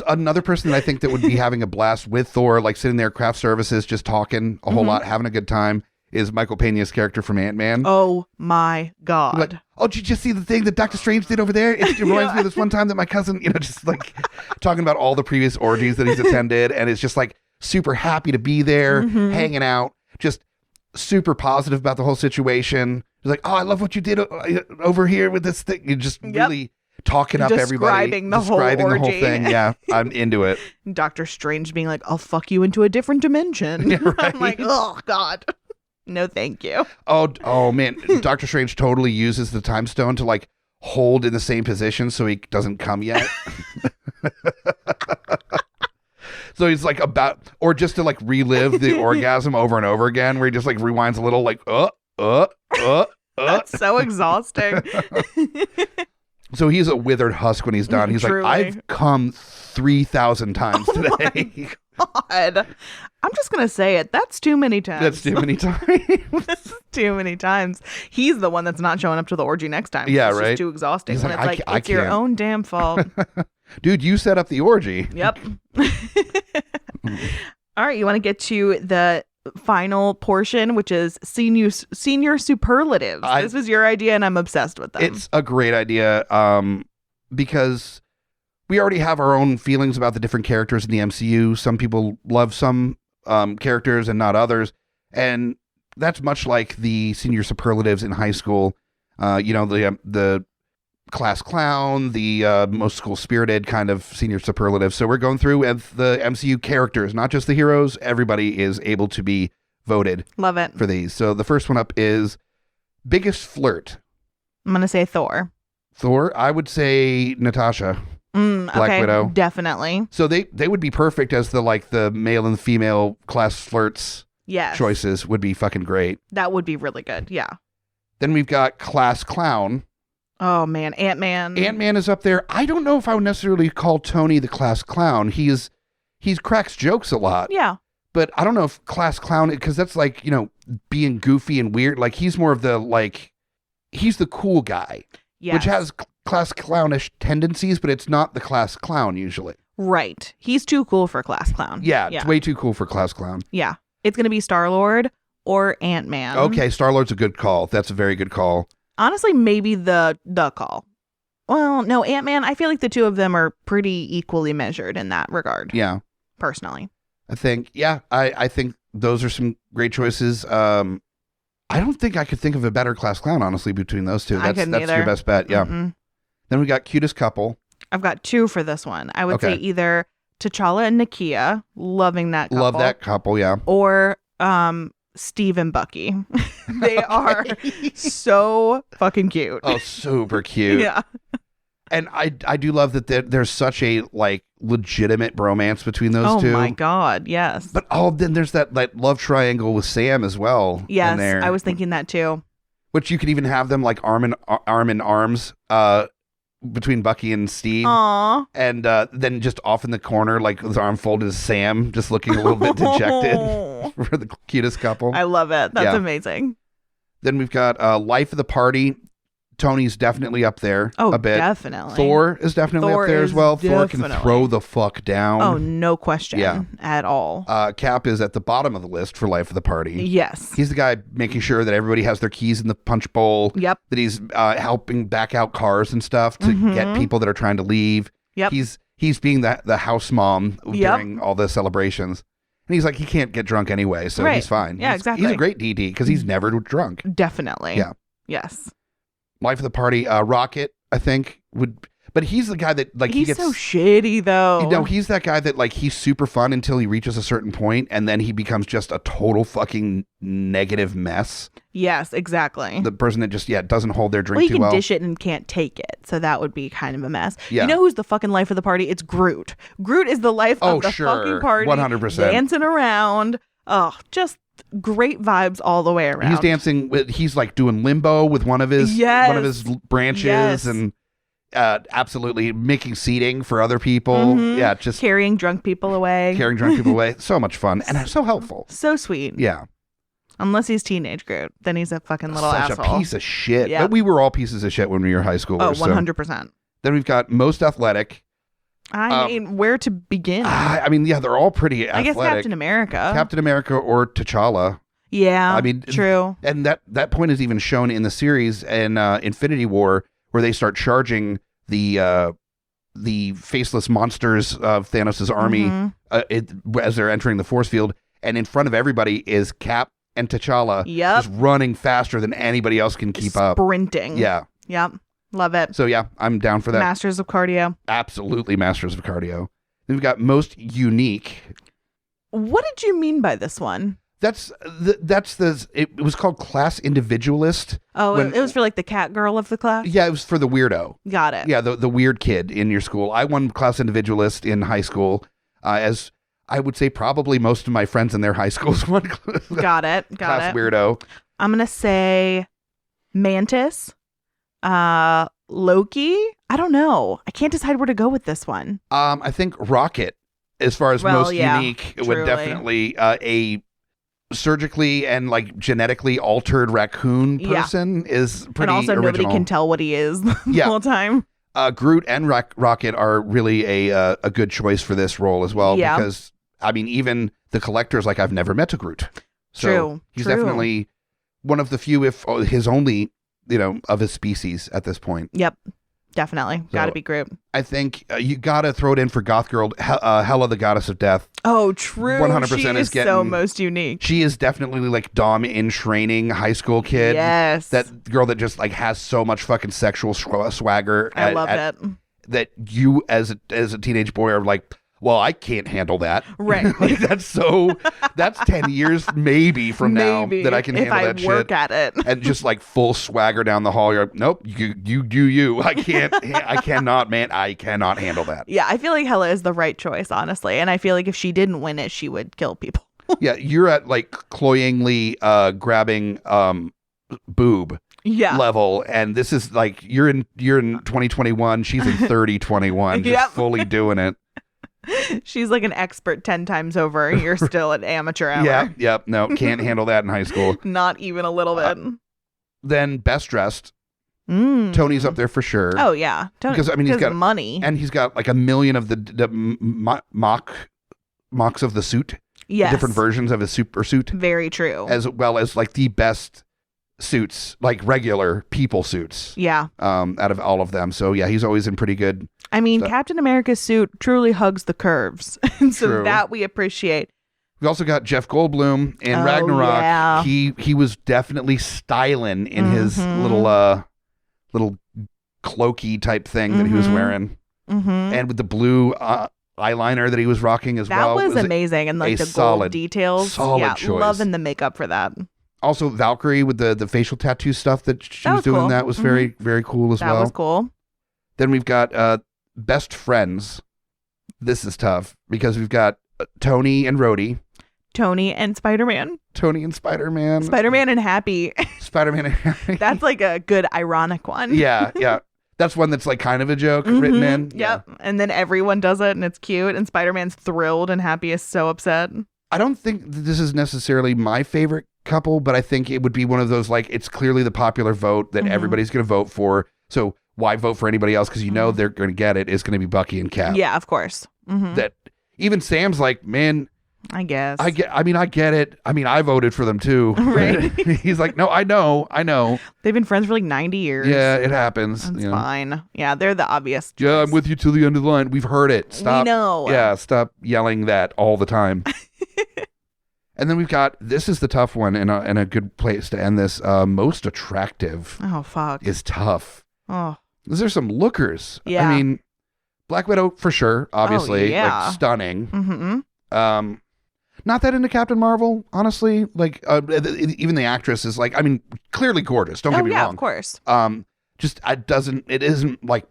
S1: Another person that I think that would be having a blast with Thor, like sitting there, craft services, just talking a whole lot, having a good time, is Michael Peña's character from Ant-Man.
S2: Oh my God.
S1: Like, oh, did you just see the thing that Doctor Strange did over there? It reminds me of this one time that my cousin, just like talking about all the previous orgies that he's attended. And it's just like super happy to be there, hanging out, just super positive about the whole situation. He's like, oh, I love what you did over here with this thing. You're just really talking up everybody.
S2: Describing the whole
S1: thing. Yeah, I'm into it.
S2: Doctor Strange being like, I'll fuck you into a different dimension.
S1: Yeah, right?
S2: I'm like, oh, God. No, thank you.
S1: Oh man. Doctor Strange totally uses the time stone to like hold in the same position so he doesn't come yet. So he's like or just to like relive the orgasm over and over again, where he just like rewinds a little, like,
S2: That's so exhausting.
S1: So he's a withered husk when he's done. He's
S2: Truly.
S1: like, I've come 3,000 times today.
S2: God. I'm just going to say it. That's too many times.
S1: That's too many times.
S2: That's too many times. He's the one that's not showing up to the orgy next time.
S1: Yeah,
S2: it's
S1: right.
S2: Just too exhausting.
S1: He's
S2: When
S1: like,
S2: it's
S1: I
S2: it's your
S1: can't.
S2: own damn fault.
S1: Dude, you set up the orgy.
S2: Yep. All right. You want to get to the final portion, which is senior superlatives. This was your idea, and I'm obsessed with them.
S1: It's a great idea because we already have our own feelings about the different characters in the MCU. Some people love some characters and not others. And that's much like the senior superlatives in high school. The class clown, the most school-spirited kind of senior superlative. So we're going through with the MCU characters, not just the heroes. Everybody is able to be voted.
S2: Love it.
S1: For these. So the first one up is biggest flirt.
S2: I'm going to say Thor.
S1: Thor, I would say Natasha. Black Widow.
S2: Definitely.
S1: So they would be perfect as the male and female class flirts.
S2: Yes.
S1: Choices would be fucking great.
S2: That would be really good. Yeah.
S1: Then we've got class clown.
S2: Oh man, Ant-Man.
S1: Ant-Man is up there. I don't know if I would necessarily call Tony the class clown. He cracks jokes a lot.
S2: Yeah.
S1: But I don't know if class clown, because that's like, being goofy and weird. Like he's more of he's the cool guy.
S2: Yes.
S1: Which has class clownish tendencies, but it's not the class clown usually.
S2: Right. He's too cool for class clown.
S1: Yeah, it's way too cool for class clown.
S2: Yeah. It's going to be Star-Lord or Ant-Man.
S1: Okay, Star-Lord's a good call. That's a very good call.
S2: Honestly, maybe the call. Well, no, Ant-Man, I feel like the two of them are pretty equally measured in that regard.
S1: Yeah.
S2: Personally.
S1: I think, I think those are some great choices. I don't think I could think of a better class clown, honestly, between those two. That's your best bet, yeah.
S2: Mm-mm.
S1: Then we got cutest couple.
S2: I've got two for this one. I would say either T'Challa and Nakia, loving that couple.
S1: Love that couple, yeah.
S2: Or Steve and Bucky. They are so fucking cute.
S1: Oh, super cute.
S2: Yeah.
S1: And I do love that there's such a legitimate bromance between those two.
S2: Oh my God, yes.
S1: But then there's that love triangle with Sam as well.
S2: Yes,
S1: in there,
S2: I was thinking that too.
S1: Which you could even have them arm in arms between Bucky and Steve.
S2: Aww.
S1: And then just off in the corner, his arm folded, is Sam just looking a little bit dejected for the cutest couple.
S2: I love it. That's amazing.
S1: Then we've got life of the party. Tony's definitely up there a bit.
S2: Definitely.
S1: Thor is definitely up there as well. Thor can throw the fuck down.
S2: Oh, no question at all.
S1: Cap is at the bottom of the list for life of the party.
S2: Yes.
S1: He's the guy making sure that everybody has their keys in the punch bowl.
S2: Yep.
S1: That he's helping back out cars and stuff to get people that are trying to leave.
S2: Yep.
S1: He's being the house mom during all the celebrations. And he's he can't get drunk anyway, so he's fine.
S2: Yeah, exactly.
S1: He's a great DD because he's never drunk.
S2: Definitely.
S1: Yeah.
S2: Yes.
S1: Life of the party, Rocket, I think, would... But he's the guy that,
S2: he's so shitty, though.
S1: He's that guy that, he's super fun until he reaches a certain point, and then he becomes just a total fucking negative mess.
S2: Yes, exactly.
S1: The person that just, doesn't hold their drink too well.
S2: Well, he can dish it and can't take it, so that would be kind of a mess.
S1: Yeah.
S2: You know who's the fucking life of the party? It's Groot. Groot is the life of the fucking party.
S1: 100%.
S2: Dancing around. Oh, just... great vibes all the way around.
S1: He's dancing he's doing limbo with one of his branches and absolutely making seating for other people.
S2: Mm-hmm.
S1: Yeah, just
S2: carrying drunk people away.
S1: So much fun and so helpful.
S2: So sweet.
S1: Yeah.
S2: Unless he's teenage Groot, then he's a fucking little
S1: Such
S2: asshole.
S1: a piece of shit.
S2: Yep.
S1: But we were all pieces of shit when we were high schoolers.
S2: Oh, 100%.
S1: Then we've got most athletic.
S2: I mean, where to begin?
S1: I mean, yeah, they're all pretty athletic.
S2: I guess Captain America.
S1: Captain America or T'Challa.
S2: Yeah,
S1: I mean,
S2: true.
S1: And that point is even shown in the series in Infinity War, where they start charging the faceless monsters of Thanos' army as they're entering the force field. And in front of everybody is Cap and T'Challa just running faster than anybody else can keep up.
S2: Sprinting.
S1: Yeah.
S2: Yep. Love it.
S1: So, yeah, I'm down for that.
S2: Masters of cardio.
S1: Absolutely masters of cardio. Then we've got most unique.
S2: What did you mean by this one?
S1: It was called class individualist.
S2: Oh, it was for like the cat girl of the class?
S1: Yeah, it was for the weirdo.
S2: Got it.
S1: Yeah, the weird kid in your school. I won class individualist in high school, as I would say probably most of my friends in their high schools won.
S2: Got it.
S1: Class weirdo.
S2: I'm going to say Mantis, Loki. I don't know. I can't decide where to go with this one.
S1: I think Rocket, as far as most unique,
S2: truly.
S1: would definitely a surgically and like genetically altered raccoon person is pretty
S2: and also
S1: original.
S2: Nobody can tell what he is the whole time.
S1: Groot and Rocket are really a good choice for this role as well, because I mean, even the collector's like, I've never met a Groot. So he's definitely one of the few, if his only, of his species at this point.
S2: Yep. Definitely. Gotta be Groot.
S1: I think you gotta throw it in for Goth Girl, Hela, the Goddess of Death.
S2: Oh, true.
S1: 100%
S2: she is
S1: getting,
S2: so most unique.
S1: She is definitely like Dom in training high school kid.
S2: Yes.
S1: That girl that just like has so much fucking sexual swagger.
S2: I love it.
S1: That you as a teenage boy are like, well, I can't handle that.
S2: Right.
S1: Like, that's 10 years maybe from now that I can handle that shit.
S2: If I work at it.
S1: And just like full swagger down the hall. You're like, nope, you do you. I cannot, man. I cannot handle that.
S2: Yeah, I feel like Hela is the right choice, honestly. And I feel like if she didn't win it, she would kill people.
S1: Yeah, you're at like cloyingly grabbing boob level, and this is like you're in 2021. She's in 3021, just fully doing it.
S2: She's like an expert 10 times over. You're still an amateur hour.
S1: Yep. No, can't handle that in high school.
S2: Not even a little bit.
S1: Then best dressed. Tony's up there for sure.
S2: Oh yeah, Tony,
S1: because I mean he's got
S2: money,
S1: and he's got like a million of the mocks of the suit.
S2: Yes,
S1: different versions of his super suit.
S2: Very true.
S1: As well as like the best suits, like regular people suits.
S2: Yeah.
S1: Out of all of them, so yeah, he's always in pretty good.
S2: I mean, Captain America's suit truly hugs the curves, and so that we appreciate.
S1: We also got Jeff Goldblum in Ragnarok.
S2: Yeah.
S1: He was definitely styling in his little cloaky type thing that he was wearing, and with the blue eyeliner that he was rocking as well.
S2: That was amazing, and like the gold details.
S1: Solid choice.
S2: Loving the makeup for that.
S1: Also, Valkyrie with the facial tattoo stuff that she was doing. Cool. That was very, very cool as well.
S2: That was cool.
S1: Then we've got best friends. This is tough because we've got Tony and Rhodey.
S2: Tony and Spider-Man.
S1: Tony and Spider-Man.
S2: Spider-Man and Happy.
S1: Spider-Man and Happy.
S2: That's like a good ironic one.
S1: Yeah. That's one that's like kind of a joke written in.
S2: Yep. Yeah. And then everyone does it and it's cute. And Spider-Man's thrilled and Happy is so upset.
S1: I don't think this is necessarily my favorite couple, but I think it would be one of those, like, it's clearly the popular vote that everybody's going to vote for. So why vote for anybody else? Because you know they're going to get it. It's going to be Bucky and Cap.
S2: Yeah, of course.
S1: That even Sam's like, man,
S2: I guess.
S1: I get it. I mean, I voted for them too.
S2: Right.
S1: He's like, no, I know.
S2: They've been friends for like 90 years.
S1: Yeah, it happens.
S2: That's fine. Yeah, they're the obvious choice.
S1: Yeah, I'm with you till the end of the line. We've heard it. Stop.
S2: We know.
S1: Yeah, stop yelling that all the time. And then we've got, this is the tough one and a good place to end this. Most attractive.
S2: Oh, fuck.
S1: Is tough.
S2: Oh.
S1: There's some lookers.
S2: Yeah.
S1: I mean, Black Widow for sure, obviously.
S2: Oh, yeah.
S1: Like, stunning. Not that into Captain Marvel, honestly. Like, even the actress is like, I mean, clearly gorgeous. Don't get me wrong.
S2: Of course.
S1: Just, it isn't like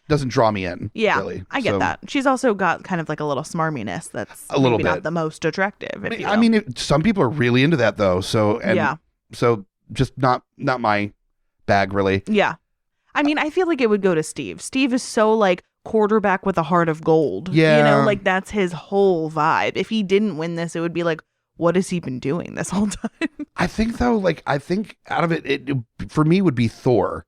S1: doesn't draw me in.
S2: Yeah,
S1: really.
S2: I get that. She's also got kind of like a little smarminess that's
S1: a little
S2: maybe
S1: bit
S2: not the most attractive.
S1: I mean, some people are really into that though. So, so just not my bag really.
S2: Yeah. I mean, I feel like it would go to Steve. Steve is so like quarterback with a heart of gold.
S1: Yeah.
S2: You know, like that's his whole vibe. If he didn't win this, it would be like, what has he been doing this whole time?
S1: I think though, like I think out of it for me would be Thor.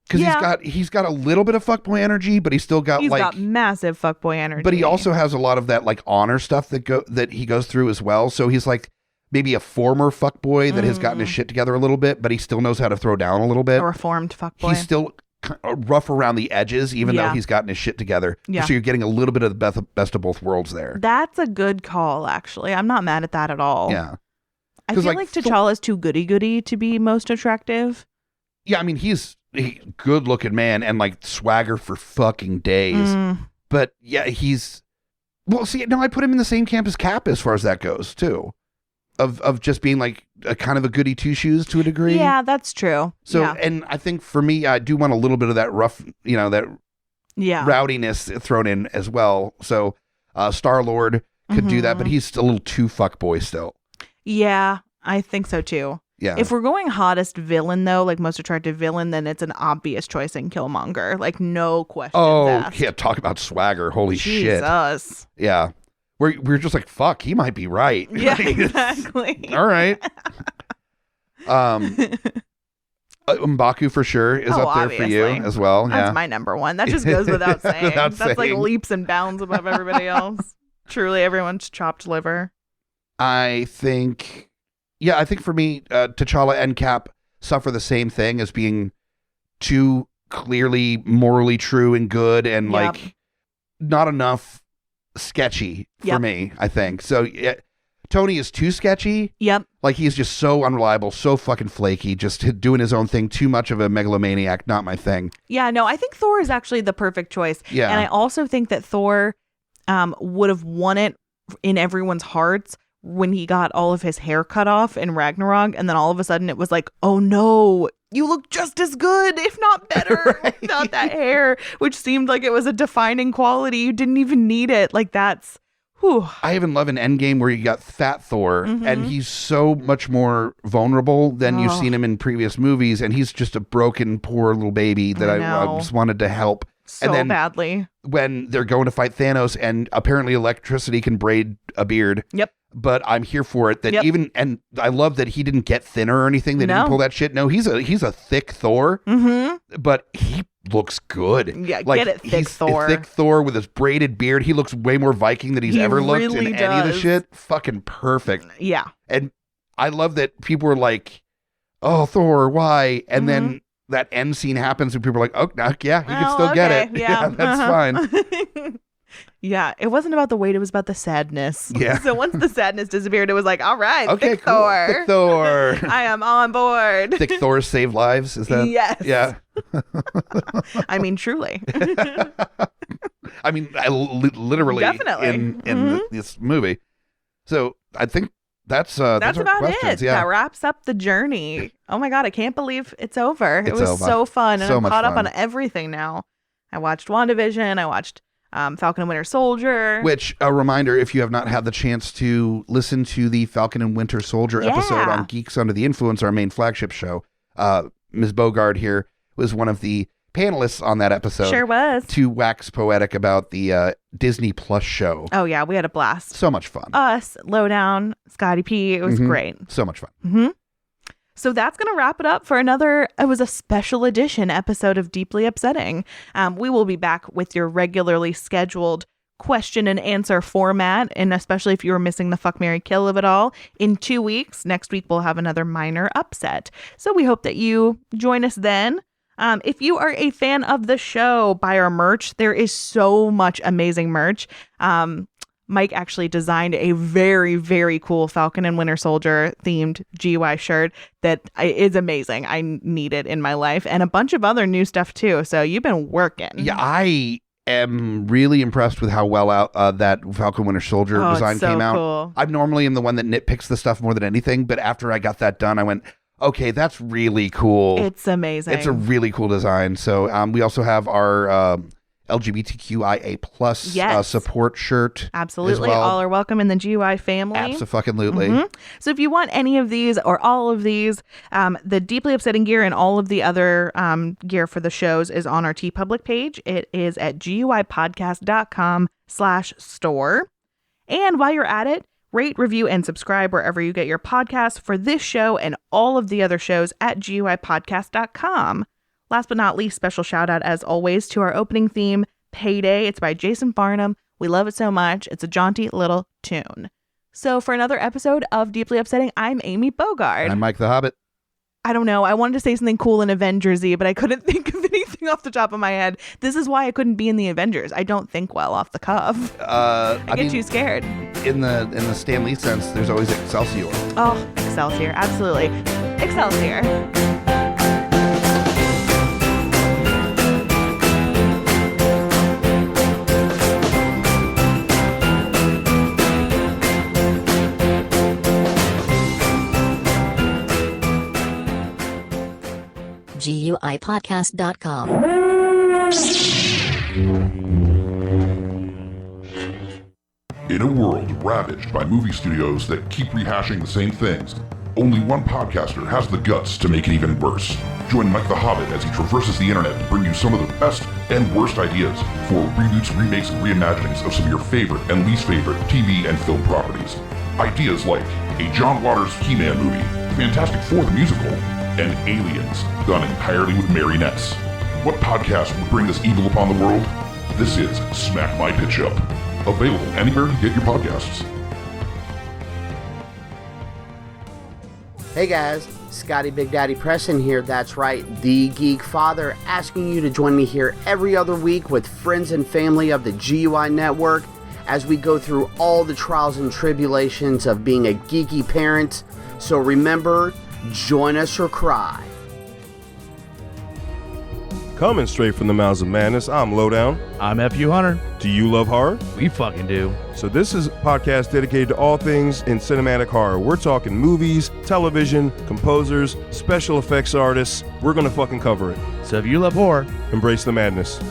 S1: Because he's got a little bit of fuckboy energy, but he's still got
S2: he's got massive fuckboy energy.
S1: But he also has a lot of that like honor stuff that he goes through as well. So he's like maybe a former fuckboy that has gotten his shit together a little bit, but he still knows how to throw down a little bit.
S2: A reformed fuckboy.
S1: He's still rough around the edges, even though he's gotten his shit together. Yeah. So you're getting a little bit of the best of both worlds there.
S2: That's a good call, actually. I'm not mad at that at all.
S1: Yeah.
S2: I feel like T'Challa's too goody-goody to be most attractive.
S1: Yeah, I mean, he's a good-looking man and like swagger for fucking days. But yeah, I put him in the same camp as Cap as far as that goes too, of just being like a kind of a goody two shoes to a degree.
S2: Yeah, that's true.
S1: So, and I think for me, I do want a little bit of that rough, that rowdiness thrown in as well. So, Star-Lord could do that, but he's still a little too fuckboy still. Yeah,
S2: I think so too.
S1: Yeah.
S2: If we're going hottest villain though, like most attractive villain, then it's an obvious choice in Killmonger. Like no questions asked.
S1: Yeah, talk about swagger. Holy shit.
S2: Jesus.
S1: Yeah. We're just like, fuck, he might be right.
S2: Yeah, exactly.
S1: All right. M'Baku for sure is up there obviously. For you as well.
S2: That's my number one. That just goes without saying. That's like leaps and bounds above everybody else. Truly everyone's chopped liver.
S1: I think for me, T'Challa and Cap suffer the same thing as being too clearly morally true and good and like not enough sketchy for me, I think. So Tony is too sketchy.
S2: Yep.
S1: Like he's just so unreliable, so fucking flaky, just doing his own thing, too much of a megalomaniac, not my thing.
S2: Yeah, no, I think Thor is actually the perfect choice.
S1: Yeah.
S2: And I also think that Thor would have won it in everyone's hearts when he got all of his hair cut off in Ragnarok, and then all of a sudden it was like, oh no, you look just as good, if not better, without that hair, which seemed like it was a defining quality. You didn't even need it. Like that's, whew.
S1: I even love an Endgame where you got Fat Thor, and he's so much more vulnerable than you've seen him in previous movies, and he's just a broken, poor little baby that I just wanted to help.
S2: So
S1: and then
S2: badly.
S1: When they're going to fight Thanos, and apparently electricity can braid a beard.
S2: Yep.
S1: But I'm here for it. And I love that he didn't get thinner or anything. They didn't pull that shit. No, he's a thick Thor, but he looks good.
S2: Yeah, like, get it, thick Thor.
S1: Thick Thor with his braided beard. He looks way more Viking than he's ever looked in any of the shit. Fucking perfect.
S2: Yeah.
S1: And I love that people were like, "Oh, Thor, why?" And then that end scene happens, and people are like, "Oh, yeah, he can still get it. Yeah, that's fine."
S2: Yeah, it wasn't about the weight, it was about the sadness.
S1: Yeah.
S2: So once the sadness disappeared, it was like, all right,
S1: okay,
S2: thick
S1: cool.
S2: Thor.
S1: Thick Thor.
S2: I am on board.
S1: Thick Thor save lives, is that?
S2: Yes.
S1: Yeah.
S2: I mean, truly.
S1: I mean, literally
S2: definitely
S1: in this movie. So I think that's our
S2: about
S1: questions.
S2: it.
S1: Yeah.
S2: That wraps up the journey. Oh my God, I can't believe it's over. It was
S1: over.
S2: so fun. And
S1: so
S2: I'm caught
S1: fun.
S2: up on everything now. I watched WandaVision. I watched Falcon and Winter Soldier.
S1: Which, a reminder, if you have not had the chance to listen to the Falcon and Winter Soldier episode on Geeks Under the Influence, our main flagship show, Ms. Bogarde here was one of the panelists on that episode.
S2: Sure was.
S1: To wax poetic about the Disney Plus show.
S2: Oh yeah, we had a blast.
S1: So much fun.
S2: Us, Lowdown, Scotty P. It was great.
S1: So much fun.
S2: So that's going to wrap it up for it was a special edition episode of Deeply Upsetting. We will be back with your regularly scheduled question and answer format, and especially if you were missing the fuck, marry, kill of it all, in 2 weeks. Next week, we'll have another minor upset. So we hope that you join us then. If you are a fan of the show, buy our merch. There is so much amazing merch. Mike actually designed a very, very cool Falcon and Winter Soldier themed GUI shirt that is amazing. I need it in my life, and a bunch of other new stuff too. So you've been working.
S1: Yeah, I am really impressed with how well out that Falcon Winter Soldier design came out.
S2: Cool.
S1: I normally am the one that nitpicks the stuff more than anything, but after I got that done, I went, okay, that's really cool.
S2: It's amazing.
S1: It's a really cool design. So we also have our LGBTQIA plus support shirt.
S2: Absolutely.
S1: As well.
S2: All are welcome in the GUI family.
S1: Abso-fucking-lutely.
S2: So if you want any of these or all of these, the Deeply Upsetting gear and all of the other gear for the shows is on our TeePublic page. It is at guipodcast.com/store. And while you're at it, Rate, review, and subscribe wherever you get your podcasts for this show and all of the other shows at guipodcast.com. Last but not least, special shout out as always to our opening theme, Payday. It's by Jason Farnham. We love it so much. It's a jaunty little tune. So for another episode of Deeply Upsetting, I'm Amy Bogarde.
S1: And I'm Mike the Hobbit.
S2: I don't know. I wanted to say something cool in Avengers-y, but I couldn't think of anything off the top of my head. This is why I couldn't be in the Avengers. I don't think well off the cuff. I get too scared.
S1: In the Stan Lee sense, there's always Excelsior.
S2: Oh, Excelsior. Absolutely. Excelsior.
S3: GUIPodcast.com.
S4: In a world ravaged by movie studios that keep rehashing the same things, only one podcaster has the guts to make it even worse. Join Mike the Hobbit as he traverses the internet to bring you some of the best and worst ideas for reboots, remakes, and reimaginings of some of your favorite and least favorite TV and film properties. Ideas like a John Waters He-Man movie, Fantastic Four the musical, and Aliens, done entirely with marionettes. What podcast would bring this evil upon the world? This is Smack My Pitch Up. Available anywhere you get your podcasts.
S5: Hey guys, Scotty Big Daddy Preston here. That's right, the Geek Father, asking you to join me here every other week with friends and family of the GUI Network as we go through all the trials and tribulations of being a geeky parent. So remember, join us or cry.
S6: Coming straight from the mouths of madness, I'm Lowdown.
S7: I'm FU Hunter.
S6: Do you love horror?
S7: We fucking do.
S6: So this is a podcast dedicated to all things in cinematic horror. We're talking movies, television, composers, special effects artists. We're gonna fucking cover it.
S7: So if you love horror,
S6: embrace the madness.